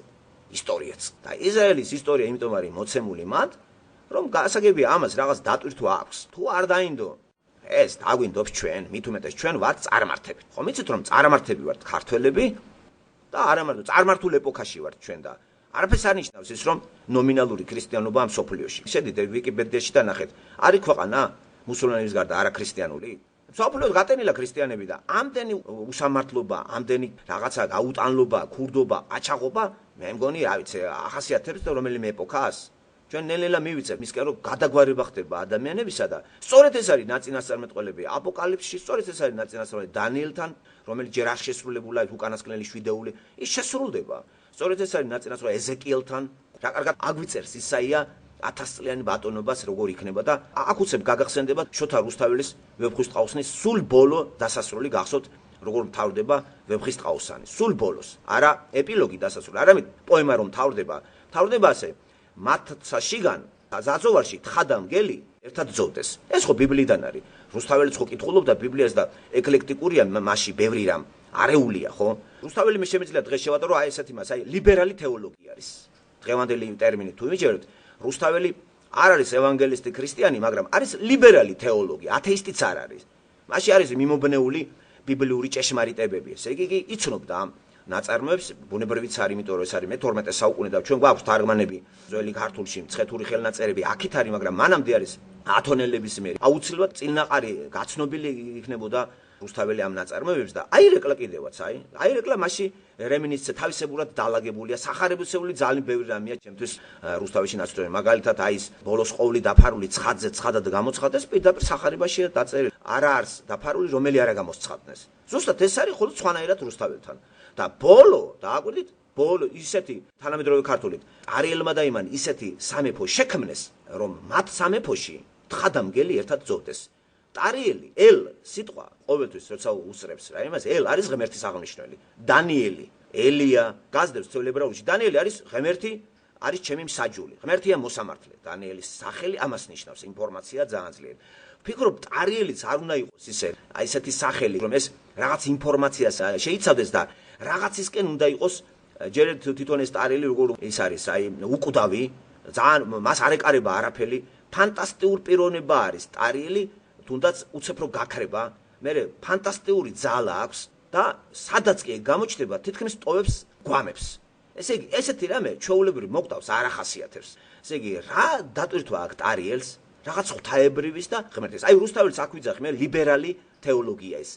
ისტორიაც. და ისრაელის ისტორია იმიტომ არის მოცემული მათ, რომ გასაგებია ამას რაღაც დატვირთვა აქვს. თუ არ დაინდო, ეს დაგვინდობს ჩვენ, მით უმეტეს ჩვენ ვართ წარმართები. ხო მიცით რომ წარმართები ვართ ქართველები და არა მარტო წარმართულ ეპოქაში ვართ ჩვენ და არაფერს არ ნიშნავს ის რომ ნომინალური ქრისტიანობა ამ სოფლიოში. შედით ვიკიპედიაში და ნახეთ, არის ქვეყანა მუსულმანების გარდა არაქრისტიანული? სოფლიოს გატენილა ქრისტიანები და ამდენი უსამართლობა, ამდენი რაღაცა გაუტანლობა, ქურდობა, ყაჩაღობა, მე მგონი, რა ვიცი, ახასიათებს რომელიმე ეპოქას. ჩვენ ნელ-ნელა მივიცეთ მისკენ რომ გადაგვარება ხდება ადამიანებისა და სწორედ ეს არის ნაწინასწარმეტყველები აპოკალიფსში, სწორედ ეს არის ნაწინასწარმეტყველები დანიელთან, რომელიც ჯერ არ შესრულებულა უკანასკნელი 7 დეული, ის შესრულდება. სწორედ ეს არის ნაწინასწარმეტყველები ეზეკიელთან, რა კარგად აგვიწერს ისაია 1000 წლიანი ბატონობას როგორ იქნება და აქ უცებ გაგახსენდება შოთა რუსთაველის ვეფხვის ტყაოსნის სულ ბოლო დასასრული გახსოვთ როგორ მთავრდება ვეფხვის ტყაოსანი სულ ბოლოს არა ეპილოგი დასასრული არამედ პოემა რომ მთავრდება ასე მათცა შიგან ზაძოვარში თხადა მგელი ერთად ძოვდეს ეს ხო ბიბლიიდან არის რუსთაველიც ხო კითხულობდა ბიბლიას და ეკლექტიკურია მასში ბევრი რამ არეულია ხო რუსთაველი მე შემიძლია დღეს შევატო რომ აი ესეთი მას აი ლიბერალი თეოლოგია არის დღევანდელი ტერმინი თუ ვიჯეროთ რუსთაველი არ არის ევანგელისტი ქრისტიანი მაგრამ არის ლიბერალი თეოლოგი ათეისტიც არ არის მასში არის მიმობნეული ბიბლიური ჭეშმარიტებები ესე იგი იცნობდა ამ ნაწარმოებს ბუნებრივიც არის იმიტომ რომ ეს არის მე-12 საუკუნე და ჩვენ გვაქვს თარგმანები ძველი ქართულში მცხეთური ხელნაწერები აქეთ არის მაგრამ მანამდე არის ათონელების მიერ აუცილებლად წინაყარი გაცნობილი იქნებოდა რუსთაველი ამ ნაწარმოებებს და აირეკლა კიდევაც აი რეკლა მასში რემინისცე თავისებურად დალაგებულია სახარებისეული ძალიან ბევრი რამეა ჩემთვის რუსთავეში ნაცნობი მაგალითად აი ეს ბოლოს ყოვლი დაფარული ცხადზე ცხადად გამოცხადეს პირდაპირ სახარებაშია დაწერილი არა არის დაფარული რომელი არა გამოსცხადნეს ზუსტად ეს არის ხოლმე სხვანაირად რუსთაველთან და ბოლო დააკვირდით ბოლო ისეთი თანამედროვე ქართულით არიელმა და იმან ისეთი სამეფო შექმნეს რომ მათ სამეფოში თხადამგელი ერთად ძოვდეს ტარიელი ელ სიტყვა ყოველთვის როცა უსწრებს რა იმას ელ არის ღმერთის აღნიშნული დანიელი ელია გაზდებს ძველ ებრაულში დანიელი არის ღმერთი არის ჩემი მსაჯული ღმერთია მოსამართლე დანიელის სახელი ამას ნიშნავს ინფორმაცია ძალიან ძლიერი ვფიქრობ ტარიელიც არ უნდა იყოს ისე აი ესეთი სახელი რომ ეს რაღაც ინფორმაციას შეიცავდეს და რაღაცისკენ უნდა იყოს ჯერ თვითონ ეს ტარიელი როგორ ის არის აი უკვდავი ძალიან მას არ ეკარება არაფერი ფანტასტიკური პიროვნება არის ტარიელი თუნდაც უცებრო გაქრება მე ფანტასტიკური ძალა აქვს და სადაც კი გამოჩნდება თითქმის ტოვებს გვამებს ესე იგი ესეთი რამე ჩვეულებრივ მოგდავს არ ახასიათებს ესე იგი რა დატვირთვა აქ ტარიელს რაღაც ღვთაებრივის და ღმერთის აი რუსთაველს აქ ვიძახი მე ლიბერალი თეოლოგია ეს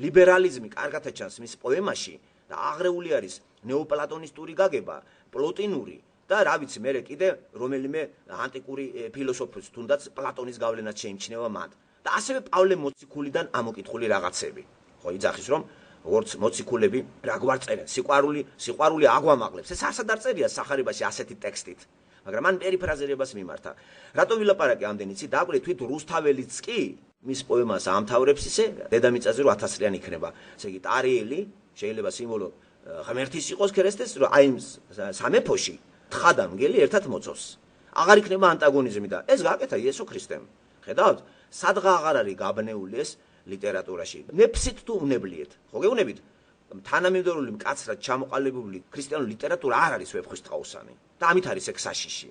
ლიბერალიზმი კარგად ჩანს მის პოემაში და აღრეული არის ნეოპლატონისტური გაგება პლოტინური და რა ვიცი მე კიდე რომელიმე ანტიკური ფილოსოფოს თუნდაც პლატონის გავლენაც შეიმჩნევა მათ და ასევე პავლე მოციქულიდან ამოკითხული რაღაცები ხო იძახის რომ როგორც მოციქულები რა გვარ წერენ სიყვარული აგვამაღლებს ეს ასად არ წერია სახარებაში ასეთი ტექსტით მაგრამ მან პერიფრაზირებას მიმართა რატო ვილაპარაკე ამდენიცი დააკვირდით თვით რუსთაველიც კი მის პოემას ამთავრებს ისე დედამიწაზე რომ 1000 წლიანი იქნება ესე იგი ტარიელი შეიძლება სიმბოლო ღმერთის იყოს ქრისტეს რომ აი სამეფოში თხადამგელი ერთად მოწოს აღარ იქნება ანტაგონიზმი და ეს გააკეთა იესო ქრისტემ ხედავთ სადღა აღარ არის გაბნეული ეს ლიტერატურაში ნეფსით თუ უნებლიეთ ხო გეუბნებით თანამედროვე მკაცრად ჩამოყალიბებული ქრისტიანული ლიტერატურა არ არის ვეფხვის ტყაოსანი და ამით არის ეგ საშიში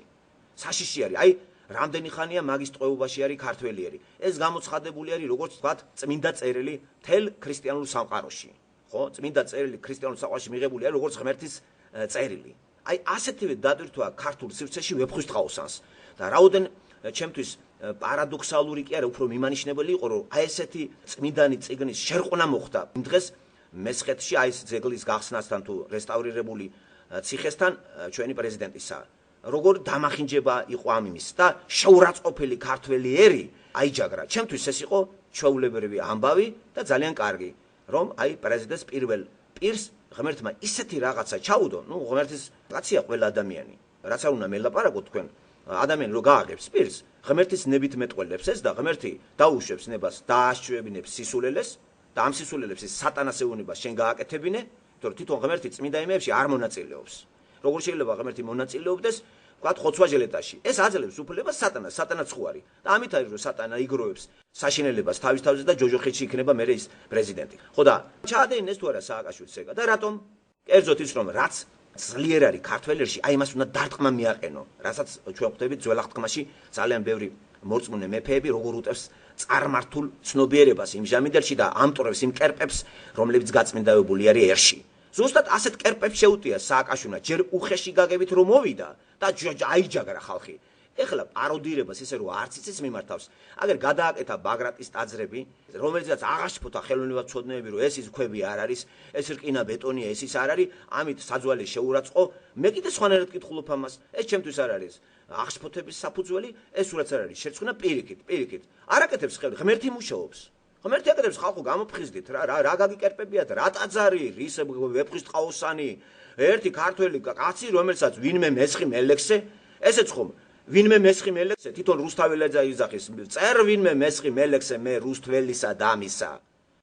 არის აი რამდენი ხანია მაგის ტყვეობაში არის ქართველიერი ეს გამოცხადებული არის როგორც თქვათ წმინდა წერილი თელ ქრისტიანულ სამყაროში ხო წმინდა წერილი ქრისტიანულ სამყაროში მიღებული არის როგორც ღმერთის წერილი აი ასეთივე დატვირთვა ქართულ სივრცეში ვეფხვის ტყაოსანს და რაოდენ ჩემთვის პარადოქსალური კი არა უფრო მიმანიშნებელი იყო რომ აი ესეთი წმინდანი წიგნის შერყნა მოხდა იმ დღეს მესხეთში აი ეს ძეგლის გახსნასთან თუ რესტავრირებული ციხესთან ჩვენი პრეზიდენტისა როგორ დამახინჯება იყო ამ იმის და შეურაცხყოფილი ქართველი ერი აიჯაგრა ჩემთვის ეს იყო ჩვეულებრივი ამბავი და ძალიან კარგი რომ აი პრეზიდენტს პირველ პირს ღმერთმა ისეთი რაღაცა ჩაუდო ნუ ღმერთის კაცია ყველა ადამიანი რაც არ უნდა მელაპარაკოთ თქვენ ადამიანი რო გააღებს პირს ღმერთის ნებით მეტყველებს ეს და ღმერთი დაუშვებს ნებას დააშჩევინებს სისულელეს და ამ სისულელებს ის სატანას ეუბნება შენ გააკეთებინე იმიტომ რომ თვითონ ღმერთი წმინდა იმებში არ მონაწილეობს როგორ შეიძლება ღმერთი მონაწილეობდეს ვთქვათ ხოცვაჟელეტაში ეს აძლევს უფლებას სატანაც ხო არის და ამით არის რომ სატანა იგროვებს საშინელებას თავის თავზე და ჯოჯოხეთში იქნება მე ის პრეზიდენტი ხო და ჩაადენეს თუ არა სააკაშვილს ეგა და რატომ კერძოდ ის რომ რაც ძლიერ არის ქართველერში აი მას უნდა დარტყმა მიაყენო რასაც ჩვენ ხვდებით ძველ აღთქმაში ძალიან ბევრი მორწმუნე მეფეები როგორ უტევს წარმართულ ცნობიერებას იმ ჟამიდელში და ამტვრევს იმ კერპებს რომლებიც გაწმინდაებული არის ერში ზუსტად ასეთ კერპებს შეუტია სააკაშვილმა ჯერ უხეში გაგებით რომ მოვიდა და აიჯაგრა ხალხი ეხლა პაროდირებას ისე რომ არც იცის მიმართავს აგერ გადააკეთა ბაგრატის ტაძრები რომელზეც აღაშფოთა ხელოვნებაცოდნეები რომ ეს ის ქვები არ არის ეს რკინა ბეტონია ეს ის არ არის ამით საძვალე შეურაცხყო მე კიდე სხვანაირად კითხულობ ამას ეს ჩემთვის არ არის აღშფოთების საფუძველი ეს ურაც არ არის შეცხვნა პირიქით არ აკეთებს ხელი ღმერთი მუშაობს ღმერთი აკეთებს ხალხო გამოფხიზდით რა გაგიკერპებიათ რა ტაძარი რის ვეფხვის ტყაოსანი ერთი ქართველი კაცი რომელსაც ვინმე მესხი მელექსე ესეც ხომ ვინმე მესხი მელექსე თვითონ რუსთაველიძე იძახის წერ ვინმე მესხი მელექსე მე რუსთველისა და ამისა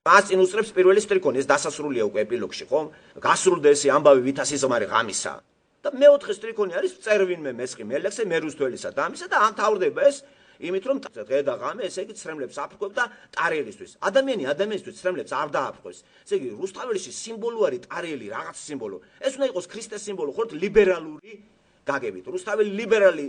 მას წინ უსწრებს პირველი სტრიქონი ეს დასასრულია უკვე ეპილოგში ხო გასრულდა ესე ამბავი ვითას იზმარი ღამისა და მეოთხე სტრიქონი არის წერ ვინმე მესხი მელექსე მე რუსთველისა და ამისა და ამ თავდება ეს იმით რომ დღე და ღამე ესე იგი ცრემლებს აფრქვევ და ტარიელისთვის ადამიანისთვის ცრემლებს არ დააფრქვეს ესე იგი რუსთაველში სიმბოლოარი ტარიელი რაღაც სიმბოლო ეს უნდა იყოს ქრისტეს სიმბოლო ხო ლიბერალური გაგებით რუსთაველი ლიბერალი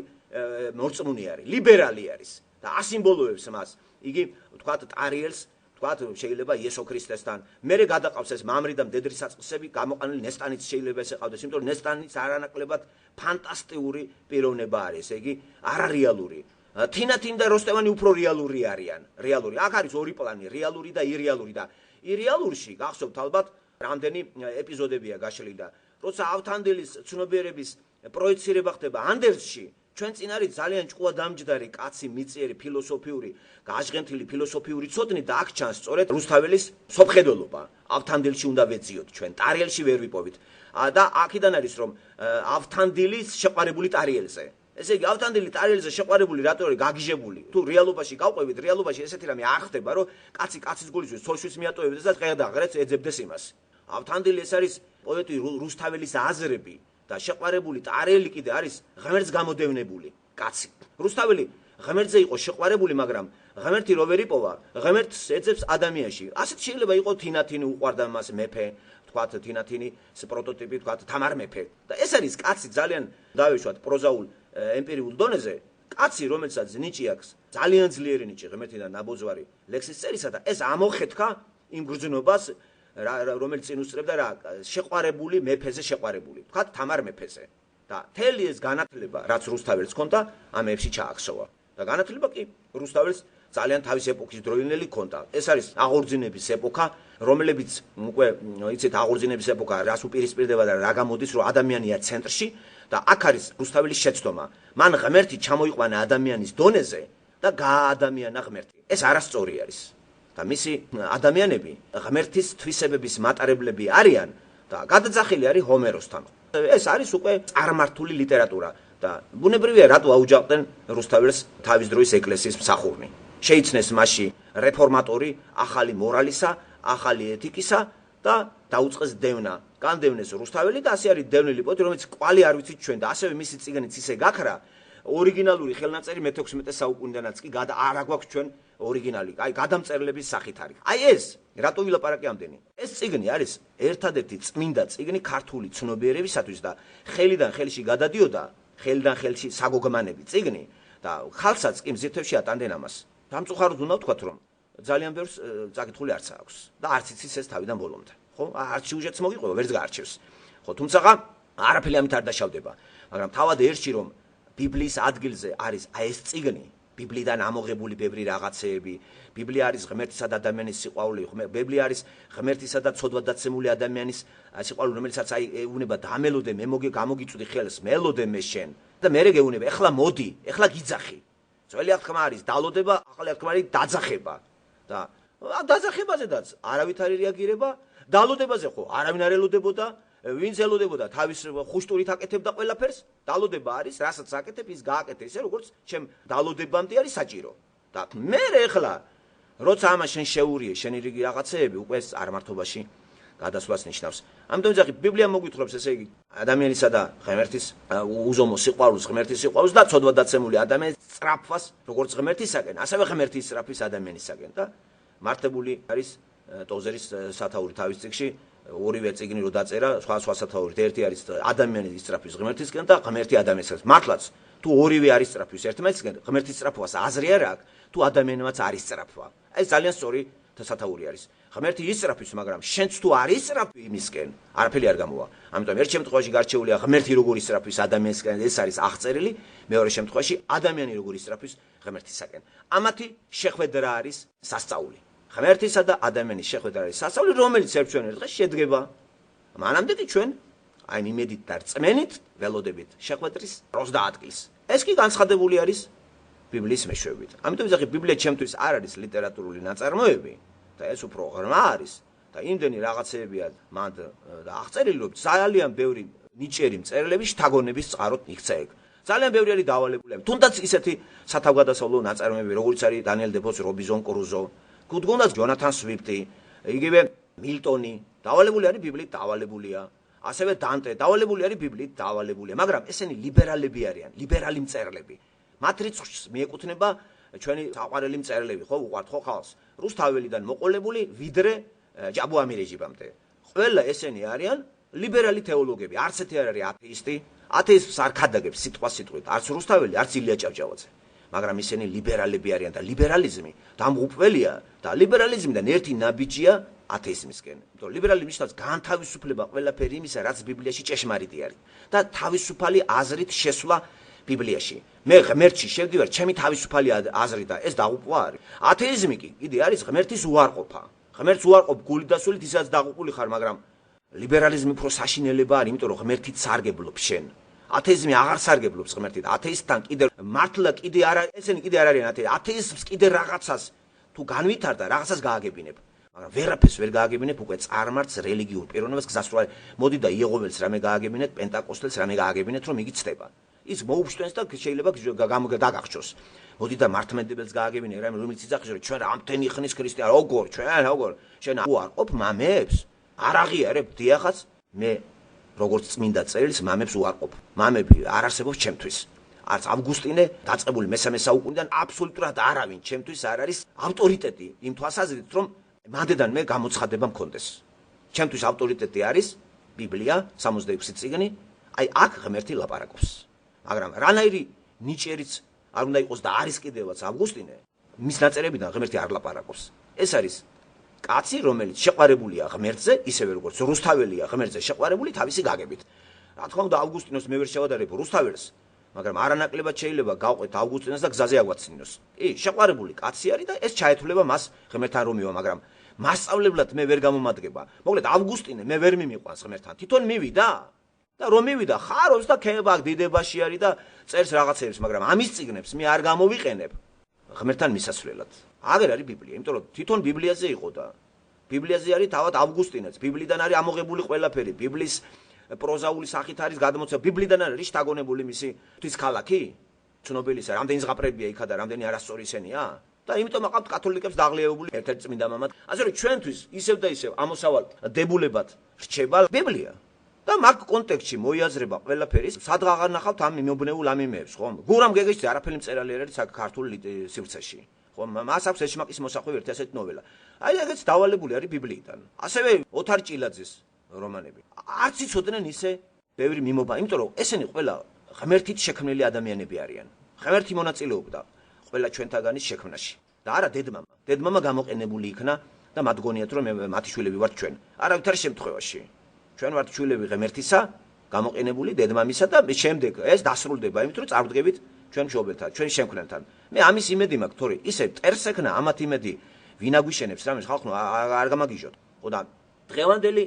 მორწმუნე არის ლიბერალი არის და ასიმბოლოებს მას იგი თქვათ ტარიელს თქვათ შეიძლება იესო ქრისტესთან მერე გადაყავს ეს მამრი და მდედრი საწყისები გამოყანილი ნესტანიც შეიძლება ეს ეყავდეს იმიტომ რომ ნესტანიც არანაკლებად ფანტასტიკური პიროვნება არის ესე იგი არარეალური თინათინ და როსტევანი უფრო რეალური არიან რეალური აქ არის ორი პლანი რეალური და ირეალური და ირეალურში გახსოვთ ალბათ რამდენი ეპიზოდებია გაშლილი და როცა ავთანდილის ცნობიერების პროექცირება ხდება ანდერსში ჩვენ წინ არის ძალიან ჭკუა დამჯდარი კაცი მიწიერი ფილოსოფიური გაჟღენთილი ფილოსოფიური ცოდნი და აქ ჩანს სწორედ რუსთაველის სოფხედელობა ავთანდილში უნდა ვეძიოთ ჩვენ ტარიელში ვერ ვიპოვით და აქედან არის რომ ავთანდილის შეყვარებული ტარიელზე ესე იგი ავთანდილი ტარიელზე შეყვარებული რატო არის გაგიჟებული თუ რეალობაში გავყვებით რეალობაში ესეთი რამე არ ხდება რომ კაცი კაცის გულისთვის ცოლშვის მიატოვებდეს და დღე და ღრეც ეძებდეს იმას ავთანდილი ეს არის პოეტი რუსთაველის აზრები და შეყვარებული ტარიელი კიდე არის ღმერთს გამოდევნებული კაცი რუსთაველი ღმერთზე იყო შეყვარებული მაგრამ ღმერთი რო ვერ იპოვა ღმერთს ეძებს ადამიანში ასეთ შეიძლება იყოს თინათინი უყვარდა მას მეფე თქვათ თინათინის პროტოტიპი თქვათ თამარ მეფე და ეს არის კაცი ძალიან დავეშვათ პროზაულ ემპირიულ დონეზე კაცი რომელსაც ნიჭი აქვს ძალიან ძლიერი ნიჭი ღმერთიდან ნაბოძვარი ლექსის წერისა და ეს ამოხეთქა იმ გრძნობას რომელიც წინ უსწრებდა რა შეყვარებული მეფეზე შეყვარებული თქვათ თამარ მეფეზე და თელი ეს განათლება რაც რუსთაველს ჰქონდა ამ ეპში ჩაახშოვა და განათლება კი რუსთაველს ძალიან თავის ეპოქის დროინელი ჰქონდა ეს არის აღორძინების ეპოქა რომლებიც უკვე იცით აღორძინების ეპოქა რას უპირისპირდება და რა გამოდის რომ ადამიანია ცენტრში და აქ არის რუსთაველის შეცდომა მან ღმერთი ჩამოიყვანა ადამიანის დონეზე და გააადამიანა ღმერთი ეს არასწორი არის და მისი ადამიანები ღმერთის თვისებების მატარებლები არიან და გადაძახილი არის ჰომეროსთან ეს არის უკვე წარმართული ლიტერატურა და ბუნებრივია რატო აუჯანყდნენ რუსთაველს თავის დროის ეკლესიის მსახურნი შეიცნეს მასში რეფორმატორი ახალი მორალისა ახალი ეთიკისა და დაუწყეს დევნა განდევნეს რუსთაველი და ასე არის დევნილი პოეტი რომელიც კვალი არ ვიცით ჩვენ და ასევე მისი წიგნიც ისე გაქრა ორიგინალური ხელნაწერი მე-16 საუკუნიდანაც კი არა გვაქვს ჩვენ ორიგინალი აი გადამწერლების სახით არის აი ეს რატო ვილაპარაკე ამდენი ეს წიგნი არის ერთადერთი წმინდა წიგნი ქართული ცნობიერებისათვის და ხელიდან ხელში გადადიოდა ხელიდან ხელში საგოგმანები წიგნი და ხალხსაც კი მზირთევში ატანდნენ ამას დამწუხაროდ უნდა ვთქვათ რომ ძალიან ბევრს წაკითხული არც აქვს და არც იცის ეს თავიდან ბოლომდე ხო არც სიუჟეტს მოგიყვება ვერც გაარჩევს ხო თუმცა არაფერი ამით არ დაშავდება მაგრამ თავად ერთში რომ ბიბლიის ადგილზე არის აი ეს წიგნი ბიბლიიდან ამოღებული ბევრი რაღაცეები ბიბლია არის ღმერთისა და ადამიანის სიყვარული ბიბლია არის ღმერთისა და ცოდვადაცემული ადამიანის სიყვარული რომელსაც აი ეუბნება დამელოდე მე გამოგიწვდი ხელს მელოდე მე შენ და მე გეუბნება ეხლა მოდი ეხლა გიძახი ძველი აღთქმა არის დალოდება ახალი აღთქმა არის დაძახება და დაძახებაზედაც არავითარი რეაგირება დალოდებაზე ხო არავინ არ ელოდებოდა ვინც ელოდებოდა თავის ხუშტურით აკეთებდა ყველაფერს დალოდება არის რასაც აკეთებ ის გააკეთე ისე როგორც ჩემ დალოდებამდე არის საჭირო და მე ეხლა როცა ამას შენ შეურიე შენი რიგი რაღაცეები უკვე წარმართობაში გადასვლას ნიშნავს ამიტომ ძახი ბიბლია მოგვითხრობს ესე იგი ადამიანისა და ღმერთის უზომო სიყვარულს ღმერთის სიყვარულს და ცოდვადაცემული ადამიანის სწრაფვას როგორც ღმერთისაკენ ასევე ღმერთის სწრაფვის ადამიანისაკენ და მართებული არის ტოზერის სათაური თავის წიგნში ორივე წიგნი რო დაწერა სხვა სათაურით ერთი არის ადამიანის სწრაფვის ღმერთისკენ და ღმერთი ადამიანისკენ მართლაც თუ ორივე არის სწრაფვის ერთმანეთისკენ ღმერთის სწრაფვას აზრი არ აქვს თუ ადამიანმაც არის სწრაფვა ეს ძალიან სწორი სათაური არის ღმერთი ისწრაფვის მაგრამ შენც თუ არის სწრაფი იმისკენ არაფერი არ გამოვა ამიტომ ერთ შემთხვევაში გარჩეულია ღმერთი როგორი სწრაფვის ადამიანისკენ ეს არის აღწერილი მეორე შემთხვევაში ადამიანი როგორი სწრაფვის ღმერთისაკენ ამათი შეხვედრა არის სასწაული ღმერთისა და ადამიანის შეხვედრა არის სასწაული რომელიც ერთ დღეს შედგება მანამდე კი ჩვენ აი იმედით და რწმენით ველოდებით შეხვედრის დროს და ადგილს ეს კი განცხადებული არის ბიბლიის მეშვეობით ამიტომ იზახი ბიბლია ჩემთვის არ არის ლიტერატურული ნაწარმოები და ეს უფრო ღრმა არის და იმდენი რაღაცეებია მანდ და აღწერილი რომ ძალიან ბევრი ნიჭიერი მწერლები შთაგონების წყაროთ იქცა ეგ ძალიან ბევრი არის დავალებულები. თუნდაც ისეთი სათავგადასავლო ნაწარმოებები, როგორც არის დანიელ დეფოს რობინზონ კრუზო, თუნდაც ჯონათან სვიფტი, იგივე მილტონი, დავალებული არის ბიბლიით დავალებულია. ასევე დანტე დავალებული არის ბიბლიით დავალებულია, მაგრამ ესენი ლიბერალები არიან, ლიბერალი მწერლები. მათ რიცხვს მიეკუთვნება ჩვენი საყვარელი მწერლები, ხო, უყვართ ხო ხალხს, რუსთაველიდან მოყოლებული ვიდრე ჯაბუამი რეჟიმამდე. ყველა ესენი არიან ლიბერალი თეოლოგები, არც ერთი არ არის ათეისტი, ათეიზმს არ ქადაგებს სიტყვასიტყვით, არც რუსთაველი, არც ილია ჭავჭავაძე. მაგრამ ისინი ლიბერალები არიან და ლიბერალიზმი დამღუპველია და ლიბერალიზმიდან ერთი ნაბიჯია ათეიზმისკენ. იმიტომ ლიბერალი ნიშნავს განთავისუფლება ყველაფერი იმისა, რაც ბიბლიაში ჭეშმარიტი არის და თავისუფალი აზრით შესვლა ბიბლიაში. მე ღმერთში შევდივარ, ჩემი თავისუფალი აზრით და ეს დაღუპვა არის. ათეიზმი კი კიდე არის ღმერთის უარყოფა. ღმერთს უარყოფ გული და სულით, ისაც დაღუპული ხარ, მაგრამ ლიბერალიზმი უფრო საშინელება არის, იმიტომ რომ ღმერთით სარგებლობს შენ. ათეიზმი აღარ სარგებლობს ღმერთით. ათეისტთან კიდე მართლა კიდე არა, ესენი კიდე არ არიან ათეისტი. ათეიზმს კიდე რაღაცას თუ განვითარდა, რაღაცას გააგებინებ. მაგრამ ვერაფერს ვერ გააგებინებ, უკვე წარმართს რელიგიურ პიროვნებას გზასროლა. მოდი და იეღოველს რამე გააგებინეთ, პენტაკოსტელს რამე გააგებინეთ, რომ იგი ცდება. ის მოუშვენს და შეიძლება დაგახშოს. მოდი და მართლმადიდებელს გააგებინე, რამე რომელიც იძახის, რომ ჩვენ ამდენი ხნის ქრისტიანი, როგორ, როგორ, შენ უარყოფ მამებს? არ აღიარებ დიახაც, მე როგორც წმინდა წერილს მამებს უარყოფ. მამები არ არსებობს ჩემთვის. არც ავგუსტინე დაწყებული მესამე საუკუნიდან აბსოლუტურად არავინ ჩემთვის არ არის ავტორიტეტი იმ თვალსაზრისით, რომ მანდედან მე გამოცხადება მქონდეს. ჩემთვის ავტორიტეტი არის ბიბლია, 66 წიგნი, აი აქ ღმერთი ლაპარაკობს. მაგრამ რანაირი ნიჭერიც არ უნდა იყოს და არის კიდევაც ავგუსტინე, მის ნაწერებიდან ღმერთი არ ლაპარაკობს. ეს არის კაცი, რომელიც შეყვარებულია ღმერთზე, ისევე როგორც რუსთაველია ღმერთზე შეყვარებული თავისი გაგებით. რა თქმა უნდა, ავგუსტინოს მე ვერ შევადარებ რუსთაველს, მაგრამ არანაკლებად შეიძლება გავყვეთ ავგუსტინოს და გზაზე აგვაცინოს. კი, შეყვარებული კაცი არის და ეს ჩაეთვლება მას ღმერთთან რომ მივა, მაგრამ მასწავლებლად მე ვერ გამომადგება. მოკლედ ავგუსტინე მე ვერ მიმიყვანს ღმერთთან. თვითონ მივიდა და რომ მივიდა, ხარობს და ქება დიდებაში არის და წერს რაღაცებს, მაგრამ ამის წიგნებს მე არ გამოვიყენებ ღმერთთან მისასვლელად. აღარ არის ბიბლია, იმიტომ რომ თვითონ ბიბლიაზე იყო და ბიბლიაზე არის თავად ავგუსტინეც, ბიბლიდან არის ამოღებული ყველაფერი, ბიბლის პროზაული სახით არის გადმოცემული, ბიბლიდან არის შთაგონებული მისი ღვთის ქალაქი, ცნობილისა, რამდენი ზღაპრებია იქა და რამდენი არასწორი ისენია და იმიტომ აყავთ კათოლიკებს დაღლიერებული ერთ-ერთ წმინდა მამად. ასე რომ ჩვენთვის ისევ და ისევ ამოსავალ დებულებად რჩება ბიბლია. და მაგ კონტექსტში მოიაზრება ყველაფერი, სადღა აღარ ნახავთ ამ მიმობნეულ ამ იმეებს, ხო? გურამ გეგეშზე არაფერი მწერალი არ არის ქართულ სივრცეში. ხო, მას აქვს ეშმაკის მოსახვევი ერთი ასეთი ნოველა. აი ეგეც დავალებული არის ბიბლიიდან. ასევე ოთარ ჭილაძის რომანები. არც იცოდნენ ისე ბევრი მიმობა, იმიტომ რომ ესენი ყველა ღმერთით შექმნილი ადამიანები არიან. ღმერთი მონაწილეობდა ყველა ჩვენთაგანის შექმნაში. და არა დედმამა. დედმამა გამოყენებული იქნა და მათ გონიათ რომ მათი შვილები ვართ ჩვენ. არავითარ შემთხვევაში. ჩვენ ვართ შვილები ღმერთისა, გამოყენებული დედმამისა და შემდეგ ეს დასრულდება, იმიტომ რომ წარვდგებით ჩვენ მშობელთან, ჩვენ შემქმნელთან. მე ამის იმედი მაქვს, თორე ისე ტერს ექნა ამათ იმედი ვინ აგვიშენებს რამეს ხალხო არ გამაგიჟოთ. ხო და დღევანდელი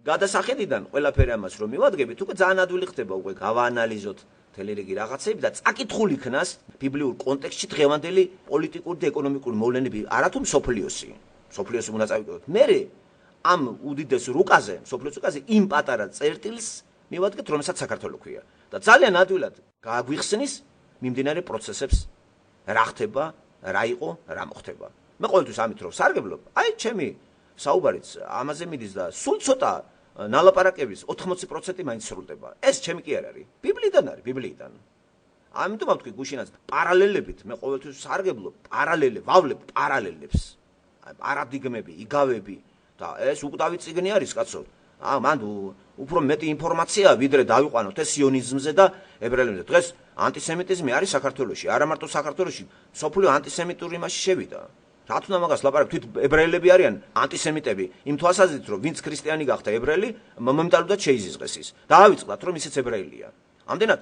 გადასახედიდან ყველაფერი ამას რომ მივადგებით, უკვე ძალიან ადვილი ხდება უკვე გავაანალიზოთ მთელი რიგი რაღაცები და წაკითხული იქნას ბიბლიურ კონტექსტში დღევანდელი პოლიტიკური და ეკონომიკური მოვლენები, არათუ მსოფლიოსი. მსოფლიოსი უნდა წავიდოთ. მე ამ უდიდეს რუკაზე, მსოფლიოს რუკაზე იმ პატარა წერტილს მივადგეთ, რომელსაც საქართველო ქვია. და ძალიან ადვილად გააგვიხსნის მიმდინარე პროცესებს, რა ხდება, რა იყო, რა მოხდება. მე ყოველთვის ამით რომ სარგებლობ, აი ჩემი საუბარიც ამაზე მიდის და სულ ცოტა ნალაპარაკების 80% მაინც სრულდება. ეს ჩემი კი არ არის. ბიბლიიდან არის, ბიბლიიდან. ამიტომ ვთქვი გუშინაც პარალელებით მე ყოველთვის სარგებლობ, ვავლებ პარალელებს. პარადიგმები, იგავები და ეს უკვდავი წიგნი არის, კაცო. მან უფრო მეტი ინფორმაცია ვიდრე დავიყვანოთ ეს სიონიზმზე და ებრაელებზე. დღეს ანტისემიტიზმი არის საქართველოში, არა მარტო საქართველოში, სოფლიო ანტისემიტური მასში შევიდა. რა თქმა უნდა მაგას ლაპარაკობ, თვით ებრაელები არიან ანტისემიტები, იმ თვალსაზრისით რომ ვინც ქრისტიანი გახდა ებრაელი, მომენტალურად შეიზიზღეს ის. დაავიწყდათ რომ ისიც ებრაელია. ამდენად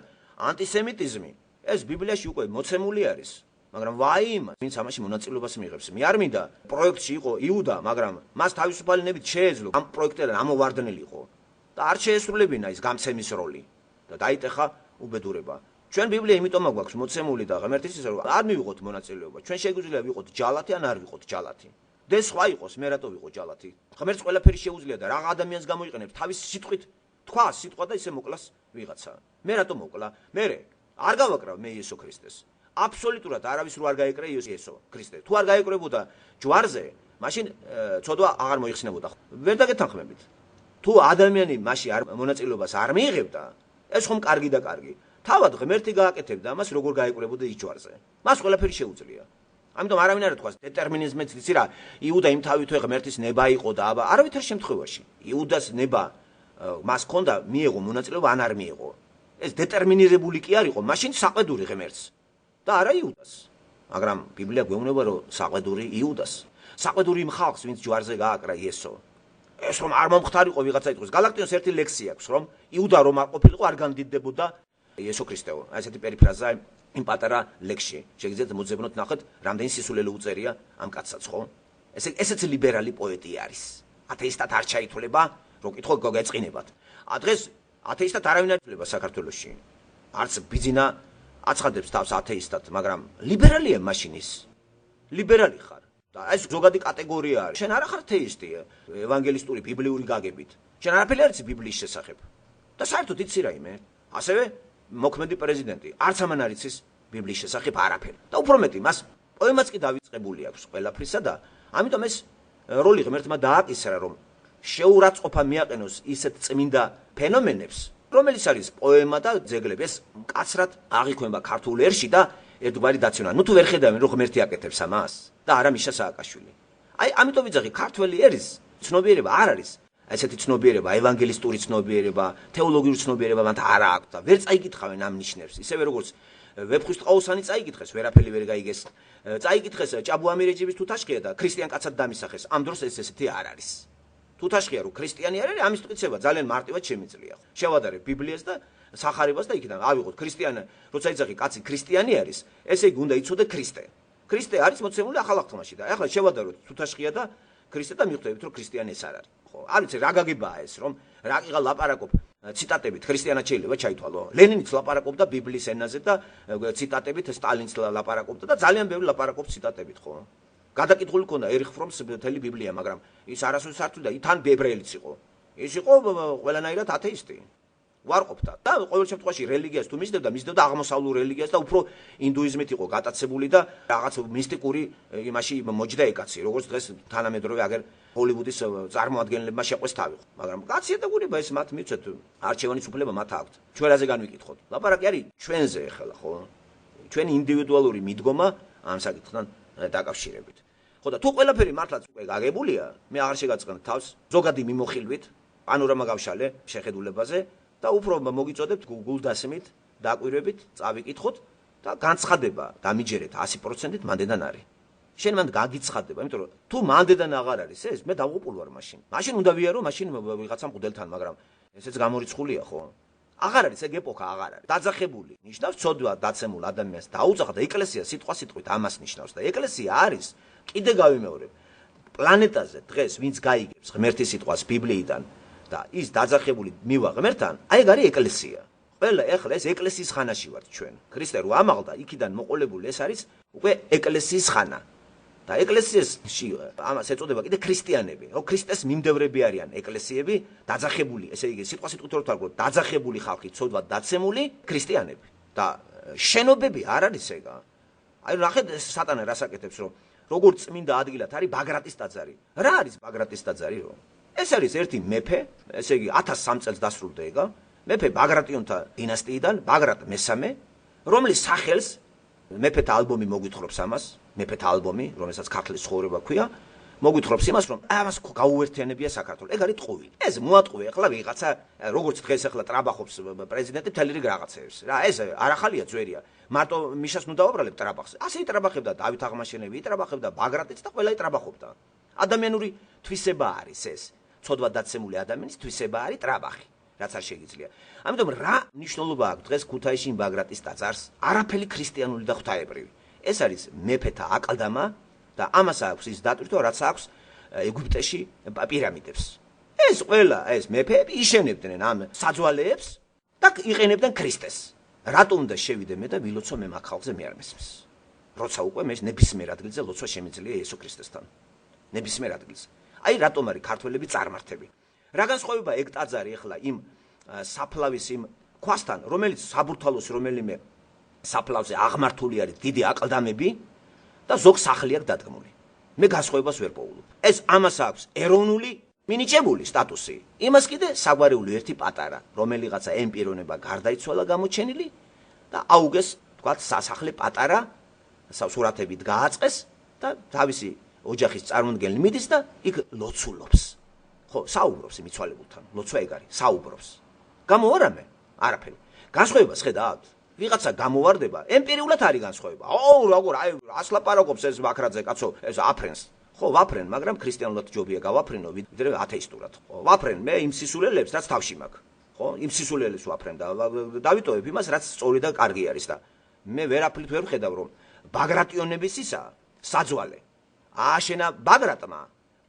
ანტისემიტიზმი ეს ბიბლიაში უკვე მოცემული არის. მაგრამ ვაი იმას, ვინც ამაში მონაწილეობას მიიღებს. მე არ მინდა პროექტში იყო იუდა, მაგრამ მას თავისუფალი ნებით შეეძლო ამ პროექტიდან ამოვარდნილიყო და არ შეესრულებინა ის გამცემის როლი და დაიტეხა უბედურება. ჩვენ ბიბლია იმიტომ გვაქვს მოცემული და ღმერთის ის რომ არ მივიღოთ მონაწილეობა. ჩვენ შეგვიძლია ვიყოთ ჯალათი ან არ ვიყოთ ჯალათი. და სხვა იყოს, მე რატო ვიყო ჯალათი? ღმერთს ყველაფერი შეუძლია და რა ადამიანს გამოიყენებს თავის სიტყვით თქვა სიტყვა და ისე მოკლას ვიღაცა. მე რატო მოკლა? მე არ გავაკრავ მე იესო ქრისტეს. აბსოლუტურად არავის რო არ გაეკრა იესო ქრისტე. თუ არ გაეკრებოდა ჯვარზე, მაშინ ცოდვა აღარ მოიხსნებოდა. ვერ დაგეთანხმებით. თუ ადამიანი მასში არ მონაწილეობას არ მიიღებდა, ეს ხომ კარგი და კარგი. თავად ღმერთი გააკეთებდა ამას, როგორ გაეკრებოდა ის ჯვარზე. მას ყველაფერი შეუძლია. ამიტომ არავინ არ ეთქვა დეტერმინიზმით, იცი რა, იუდა იმ თავითვე ღმერთის ნება იყო და აბა, არავითარ შემთხვევაში. იუდას ნება მას ჰქონდა, მიიღო მონაწილეობა, ან არ მიიღო. ეს დეტერმინირებული კი არ იყო, მაშინ საყვედური ღმერთს და არა იუდას. მაგრამ ბიბლია გვეუბნება, რომ საყვედური იუდას. საყვედური იმ ხალხს, ვინც ჯვარზე გააკრა იესო. ეს რომ არ მომხდარიყო ვიღაცა იტყვის. გალაქტიონს ერთი ლექსი აქვს, რომ იუდა რომ არ ყოფილიყო, არ განდიდდებოდა იესო ქრისტეო. ესეთი პერიფრაზა იმ პატარა ლექსში. შეგიძლიათ მოძებნოთ ნახეთ, რამდენი სისულელე უწერია ამ კაცსაც, ხო? ესეც ლიბერალი პოეტი არის. ათეისტად არ ჩაითვლება, რო კითხო გაგეწყინებათ. დღეს ათეისტად არავინ არ ითვლება საქართველოში. არც ბიძინა აცხადებს თავს ათეისტად, მაგრამ ლიბერალია მაშინ ის. ლიბერალი ხარ. და ეს ზოგადი კატეგორია არის. შენ არ ხარ ათეისტი, ევანგელისტური ბიბლიური გაგებით. შენ არაფერი არ იცი ბიბლიის შესახებ. და საერთოდ იცი რაიმე. ასევე მოქმედი პრეზიდენტი არც ამან არ იცის ბიბლიის შესახებ არაფერი. და უფრო მეტი, მას პოემაც კი დავიწყებული აქვს ყველაფრისა და ამიტომ ეს როლი ღმერთმა დააკისრა, რომ შეურაცხყოფა მიაყენოს ისეთ წმინდა ფენომენებს, რომელიც არის პოემა და ძეგლები. ეს მკაცრად აღიქვება ქართულ ერში და ერთგვარი დაცვენა. ნუ თუ ვერ ხედავენ, რომ ღმერთი აკეთებს ამას და არა მიშა სააკაშვილი. აი, ამიტომ ვიძახი, ქართველი ერის ცნობიერება არ არის. ესეთი ცნობიერება, ევანგელისტური ცნობიერება, თეოლოგიური ცნობიერება მათ არ აქვს და ვერ წაიკითხავენ ამ ნიშნებს. ისევე როგორც ვეფხისტყაოსანი წაიკითხეს, ვერაფერი ვერ გაიგეს. წაიკითხეს ჭაბუამი რეჯიბის თუთაშხია და ქრისტიან კაცად დამისახეს. ამ დროს ეს ესეთი არ არის. თუთაშხია რომ ქრისტიანი არ არის, ამის მტკიცება ძალიან მარტივად შემიძლია. შევადარებ ბიბლიას და სახარებას და იქიდან ავიღოთ ქრისტიანი, როცა იძახი კაცი ქრისტიანი არის, ესე იგი უნდა იცოდე ქრისტე. ქრისტე არის მოცემული ახალ აღთქმაში და ახლა შევადაროთ თუთაშხია და ქრისტე და მიხვდებით რომ ქრისტიანი ეს არ არის. ხო, არ ვიცი რა გაგებაა ეს, რომ რაკიღა ლაპარაკობ ციტატებით ქრისტიანად შეიძლება ჩაითვალო. ლენინიც ლაპარაკობდა ბიბლიის ენაზე და ციტატებით სტალინიც ლაპარაკობდა და ძალიან ბევრი ლაპარაკობს ციტატებით, ხო? გადაკითხული ქონდა ერიხ ფრომს მთელი ბიბლია, მაგრამ ის არასოდეს არ თვლიდა, თან ებრაელიც იყო. ის იყო ყველანაირად ათეისტი. ვარყოფდა და ყოველ შემთხვევაში რელიგიას თუ მისდევდა აღმოსავლურ რელიგიას და უფრო ინდუიზმით იყო გატაცებული და რაღაც მისტიკური იმაში მოჯდა ეკაცი, როგორც დღეს თანამედროვე აგერ ჰოლივუდის წარმოადგენლებმა შეყვეს თავი. მაგრამ კაცია და გუნება ეს მათ მიცეთ არჩევანის უფლება მათ აქვთ. ჩვენ რაზე განვიკითხოთ? ლაპარაკი არის ჩვენზე ახლა, ხო? ჩვენი ინდივიდუალური მიდგომა ამ საკითხთან დაკავშირებით. ხო და თუ ყველაფერი მართლაც უკვე გაგებულია, მე აღარ შეგაწყენ თავს ზოგადი მიმოხილვით, პანორამა გავშალე შეხედულებაზე და უფრო მოგიწოდებთ გულდასმით, დაკვირვებით, წავიკითხოთ და განცხადება დამიჯერეთ 100%-ით მანდედან არის. შენ მანდ გაგიცხადება, იმიტომ რომ თუ მანდედან აღარ არის ეს, მე დავღუპულ ვარ მაშინ. მაშინ უნდა ვიარო, მაშინ ვიღაცა მყუდელთან, მაგრამ ესეც გამორიცხულია, ხო? აღარ არის ეგ ეპოქა, აღარ არის. დაძახებული ნიშნავს ცოდვა დაცემულ ადამიანს დაუძახა და ეკლესია სიტყვასიტყვით ამას ნიშნავს და ეკლესია არის, კიდე გავიმეორებ, პლანეტაზე დღეს ვინც გაიგებს ღმერთის სიტყვას ბიბლიიდან და ის დაძახებული მივა ღმერთთან, აი ეგ არის ეკლესია. ყველა ეხლა ეს ეკლესიის ხანაში ვართ ჩვენ. ქრისტე რო ამაღლდა, იქიდან მოყოლებული ეს არის უკვე ეკლესიის ხანა. და ეკლესიაში ამას ეწოდება კიდე ქრისტიანები. ო ქრისტეს მიმდევრები არიან ეკლესიები, დაძახებული, ესე იგი სიტყვასიტყვით რო თარგმნოთ, დაძახებული ხალხი, ცოდვა დაცემული ქრისტიანები. და შენობები არ არის ეგა. აი ნახეთ სატანა რას აკეთებს, რომ როგორც წმინდა ადგილად არის ბაგრატის ტაძარი. რა არის ბაგრატის ტაძარი რო? ეს არის ერთი მეფე, ესე იგი 1003 წელს დასრულდა ეგა. მეფე ბაგრატიონთა დინასტიიდან, ბაგრატ მესამე, რომლის სახელს მეფეთა ალბომი მოგვითხრობს ამას, მეფეთა ალბომი, რომელსაც ქართლის ცხოვრება ქვია, მოგვითხრობს იმას, რომ ამას გაუერთიანებია საქართველო. ეგ არის ტყუილი. ეს მოატყუე ახლა ვიღაცა, როგორც დღეს ახლა ტრაბახობს პრეზიდენტი მთელი რიგ რაღაცებს. რა, ეს არ ახალია ძვერია. მარტო მიშას ნუ დავაბრალებ ტრაბახს. ასე იტრაბახებდა დავით აღმაშენებელი, იტრაბახებდა ბაგრატიც და ყველა იტრაბახობდა. ადამიანური თვისება არის ეს. ცოდვა დაცემული ადამიანის თვისება არის ტრაბახი. რაც არ შეიძლება. ამიტომ რა მნიშვნელობა აქვს დღეს ქუთაისში ბაგრატის ტაძარს? არაფერი ქრისტიანული და ღვთაებრივი. ეს არის მეფეთა აკლდამა და ამას აქვს ის დატვირთვა, რაც აქვს ეგვიპტეში პირამიდებს. ეს ყველა ეს მეფეები იშენებდნენ ამ საძვალეებს და იყენებდნენ ქრისტეს. რატომ და შევიდე მე და ვილოცო მე მაგ ხალხზე მე არ მესმის. როცა უკვე მე ნებისმიერ ადგილზე ლოცვა შემიძლია იესო ქრისტესთან. ნებისმიერ ადგილზე. აი რატომ არის ქართველები წარმართები. რა განსხვავება ეგ ტაძარი ახლა იმ საფლავის იმ ქვასთან, რომელიც საბურთალოს რომელიმე საფლავზე აღმართული არის დიდი აკლდამები და ზოგ სახლი აქვს დადგმული. მე განსხვავებას ვერ პოულობ. ეს ამას აქვს ეროვნული მინიჭებული სტატუსი. იმას კიდე საგვარეული ერთი პატარა, რომელიღაცა ემპირონება გარდაიცვალა გამოჩენილი და აუგეს, თქვათ, სასახლე პატარა სურათებით გააწყეს და თავისი ოჯახის წარმომადგენელი მიდის და იქ ლოცულობს. ხო, საუბრობს მიცვალებულთან. ლოცვა ეგ არის, საუბრობს. გამოვარამე? არაფერი. განსხვავებას ხედავთ? ვიღაცა გამოვარდება, ემპირიულად არის განსხვავება. როგორ, აი, ასლაპარაკობს ეს ვაქრაძე კაცო, ეს აფრენს. ხო, ვაფრენ, მაგრამ ქრისტიანულად ჯობია გავაფრენო, ვიდრე ათეისტურად. ხო, ვაფრენ მე იმ სისულელებს, რაც თავში მაქვს. ხო, იმ სისულელებს ვაფრენ და დავიტოვებ იმას, რაც სწორი და კარგი არის და მე ვერაფრით ვერ ვხედავ, რომ ბაგრატიონების ისა საძვალე. ააშენა ბაგრატმა,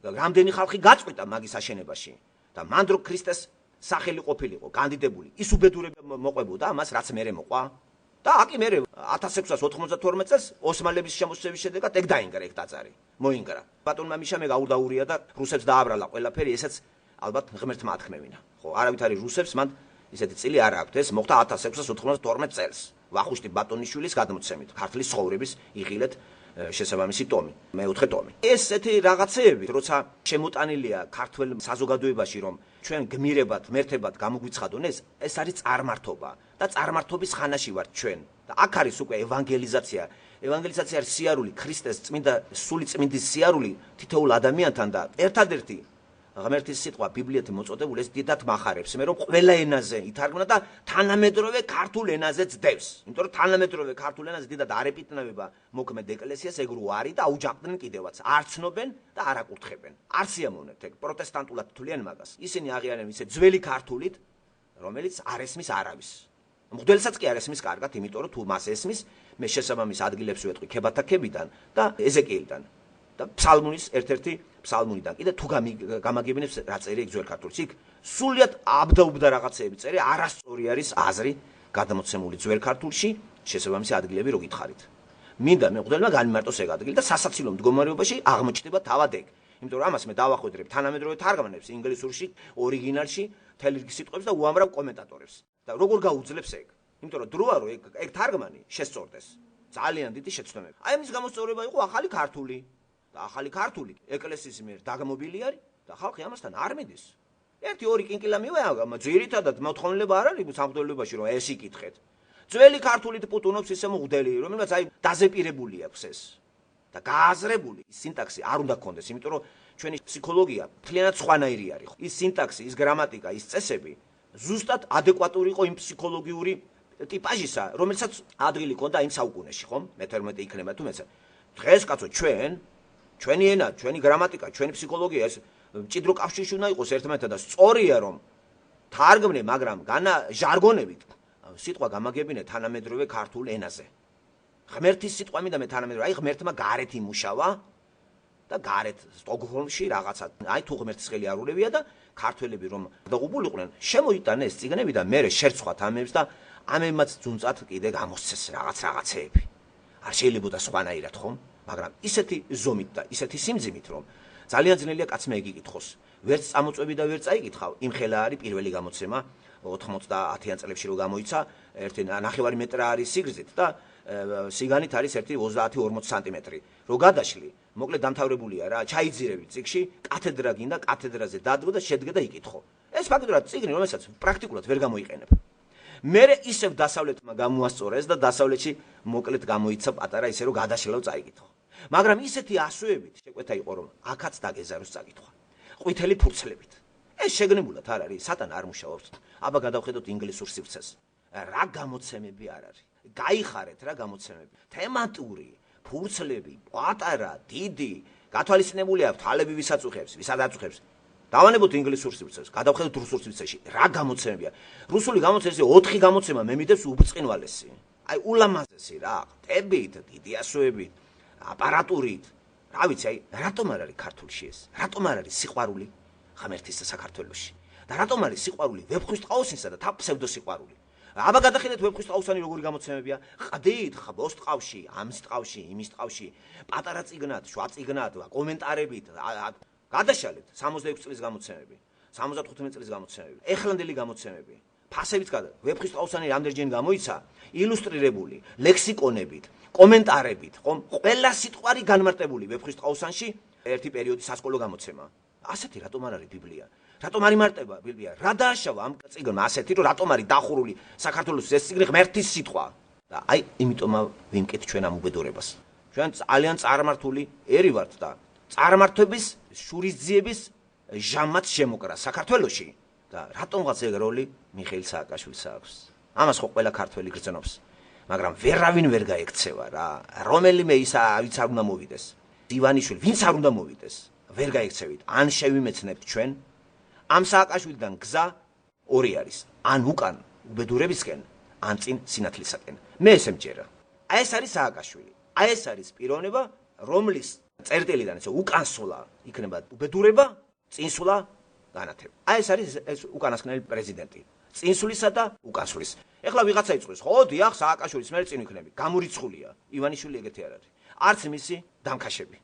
რამდენი ხალხი გაწყვიტა მაგის აშენებაში და მანდრო ქრისტეს სახელი ყოფილიყო, კანდიდებული. ის უბედურება მოყვებოდა ამას, რაც მერე მოყვა. და აკი მერე 1692 წელს ოსმალების შემოსევის შედეგად ეგ დაინგრა ეგ ტაძარი. მოინგრა. ბატონმა მიშამე გაუდაურია და რუსებს დააბრალა ყველაფერი, ესეც ალბათ ღმერთმა ათქმევინა. ხო, არავით არის რუსებს, მან ისეთი წილი არ აქვთ. ეს მოხდა 1692 წელს. ვახუშტი ბატონიშვილის გადმოცემით, ქართლის ცხოვრების იღილეთ შესაბამისი ტომი, მეოთხე ტომი. ესეთი რაღაცეები, როცა შემოტანილია ქართულ საზოგადოებაში, რომ ჩვენ გმირებად, მერთებად გამოგვიცხადონ ეს არის წარმართობა და წარმართობის ხანაში ვართ ჩვენ. და აქ არის უკვე ევანგელიზაცია. ევანგელიზაცია არის სიარული, ქრისტეს წმინდა სული წმინდის სიარული თითოეულ ადამიანთან და ერთადერთი ღმერთის სიტყვა ბიბლიათი მოწოდებული ეს დიდად მახარებს მე რომ ყველა ენაზე ითარგმნა და თანამედროვე ქართულ ენაზე ძდევს. იმიტომ რომ თანამედროვე ქართულ ენაზე დიდად არ ეპიტნევება მოქმედ ეკლესიას ეგ რო არის და აუჯანყდნენ კიდევაც. არ ცნობენ და არ აკურთხებენ. არ სიამოვნებთ ეგ პროტესტანტულად თვლიან მაგას. ისინი აღიარებენ ისე ძველი ქართულით, რომელიც არ ესმის არავის. მღვდელსაც კი არ ესმის კარგად, იმიტომ რომ თუ მას ესმის, მე შესაბამის ადგილებს ვეტყვი ქებათაკებიდან და ეზეკიელიდან. და ფსალმუნის ერთ-ერთი ფსალმუნიდან. კიდე თუ გამაგებინებს რა წერი ეგ ძველ ქართულში, იქ სულიად აბდაუბდა რაღაცეები წერი, არასწორი არის აზრი გადამოცემული ძველ ქართულში, შესაბამისი ადგილები რო გითხარით. მინდა მე მღვდელმა განიმარტოს ეგ ადგილი და სასაცილო მდგომარეობაში აღმოჩნდება თავად ეგ. იმიტომ რომ ამას მე დავახვედრებ თანამედროვე თარგმანებს ინგლისურში, ორიგინალში, მთელი რიგი სიტყვებს და უამრავ კომენტატორებს. და როგორ გაუძლებს ეგ? იმიტომ რომ დროა რომ ეგ თარგმანი შესწორდეს. ძალიან დიდი შეცდომები. აი ამის გამოსწორება იყო ახალი ქართული. და ახალი ქართული ეკლესიის მიერ დაგმობილი არის და ხალხი ამასთან არ მიდის. ერთი-ორი კინკილა მივეაგა, ძირითადად მოთხოვნილება არ არის სამღვდელოებაში რომ ეს იკითხეთ. ძველი ქართულით პუტუნობს ისე მღვდელი, რომელსაც აი დაზეპირებული აქვს ეს და გააზრებული სინტაქსი არ უნდა გქონდეს, იმიტომ რომ ჩვენი ფსიქოლოგია მთლიანად სხვანაირი არის. ის სინტაქსი, ის გრამატიკა, ის წესები ზუსტად ადეკვატური იყო იმ ფსიქოლოგიური ტიპაჟისა, რომელსაც ადგილი ჰქონდა იმ საუკუნეში, ხომ? მე-11 იქნება თუ მეცე. დღეს კაცო ჩვენი ენა, ჩვენი გრამატიკა, ჩვენი ფსიქოლოგია ეს მჭიდრო კავშირში უნდა იყოს ერთმანეთთან და სწორია რომ თარგმნე, მაგრამ ჟარგონებით სიტყვა გამაგებინე თანამედროვე ქართულ ენაზე. ღმერთის სიტყვა მინდა მე თანამედროვე, აი ღმერთმა გარეთ იმუშავა და გარეთ სტოკჰოლმში რაღაცა, აი თუ ღმერთის ხელი არ ურევია და ქართველები რომ დაღუპულიყვნენ, შემოიტანა ეს წიგნები და მე შერცხვათ ამებს და ამებმაც ძუნწად კიდე გამოსცეს რაღაცეები. არ შეიძლებოდა სხვანაირად ხომ? მაგრამ ისეთი ზომით და ისეთი სიმძიმით რომ ძალიან ძნელია კაცმა ეგ იკითხოს. ვერც წამოწვევი და ვერ წაიკითხავ, იმ ხელა არის პირველი გამოცემა 90-იან წლებში რო გამოიცა, 1.5 მეტრა არის სიგრძით და სიგანით არის 30-40 სანტიმეტრი. რო გადაშლი, მოკლედ დამთავრებულია რა, ჩაიძირები წიგში, კათედრა გინდა, კათედრაზე დადგო და შედგე და იკითხო. ეს ფაქტობრივად წიგნი, რომელსაც პრაქტიკულად ვერ გამოიყენებ. მერე ისევ დასავლეთმა გამოასწორა ეს და დასავლეთში მოკლედ გამოიცა პატარა ისე რომ გადაშლავ წაიკითხო. მაგრამ ისეთი ასოებით შეკვეთა იყო რომ აქაც დაგეზაროს წაკითხვა. ყვითელი ფურცლებით. ეს შეგნებულად არ არის, სატან არ მუშაობს. აბა გადავხედოთ ინგლისურ სივრცეს. რა გამოცემები არ არის. გაიხარეთ რა გამოცემები. თემატური, ფურცლები, პატარა, დიდი, გათვალისწინებული აქვს თვალები ვისაც უხებს, ვისაც აწუხებს. დავანებოთ ინგლისურ სივრცეს, გადავხედოთ რუსულ სივრცეში. რა გამოცემებია? რუსული გამოცემები 4 გამოცემა მე მიდევს უბრწყინვალესი. აი ულამაზესი რა, ტებით, დიდი ასოებით, აპარატურით. რა ვიცი, აი რატომ არ არის ქართულში ეს? რატომ არ არის სიყვარული ღმერთის საქართველოში? და რატომ არის სიყვარული ვეფხვის ტყავსისა და თა ფსევდო სიყვარული? აბა გადახედეთ ვეფხვის ტყავსანი როგორი გამოცემებია? ყდით, ხბოს ტყავში, ამის ტყავში, იმის ტყავში, პატარა წიგნად, შუა წიგნად, კომენტარებით, გადაშალეთ 66 წლის გამოცემები, 75 წლის გამოცემები, ეხლანდელი გამოცემები, ფასებიც გადა. ვეფხისტყაოსანი რამდენჯერ გამოიცა ილუსტრირებული ლექსიკონებით, კომენტარებით, ხომ? ყველა სიტყვარი განმარტებული ვეფხისტყაოსანში ერთი პერიოდი სასკოლო გამოცემა. ასეთი რატომ არ არის ბიბლია? რატომ არ იმარტება ბიბლია? რა დააშავა ამ წიგნმა ასეთი, რომ რატომ არის დახურული საქართველოს ეს წიგნი ღმერთის სიტყვა? და აი, იმიტომ ვიმკეთ ჩვენ ამ უბედურებას. ჩვენ ძალიან წარმართული ერი ვართ და წარმართების შურისძიების ჟამაც შემოკრა საქართველოში და რატომღაც ეგ როლი მიხეილ სააკაშვილს აქვს. ამას ხო ყველა ქართველი გრძნობს, მაგრამ ვერავინ ვერ გაექცევა რა. რომელიმე ისა ვინც არ უნდა მოვიდეს. ივანიშვილი ვინც არ უნდა მოვიდეს. ვერ გაექცევით. ან შევიმეცნებთ ჩვენ ამ სააკაშვილიდან გზა ორი არის. ან უკან უბედურებისკენ, ან წინ სინათლისაკენ. მე ესე მჯერა. აი ეს არის სააკაშვილი. აი ეს არის პიროვნება, რომლის წერტილიდან ესე უკანსულა იქნება უბედურება, წინსულა განათება. აი ეს არის ეს უკანასკნელი პრეზიდენტი. წინსულისა და უკანსულის. ეხლა ვიღაცა იწვის, ხო, დიახ, სააკაშვილის მე წინ ვიქნები. გამორიცხულია. ივანიშვილი ეგეთი არ არის. არც მისი დამქაშები.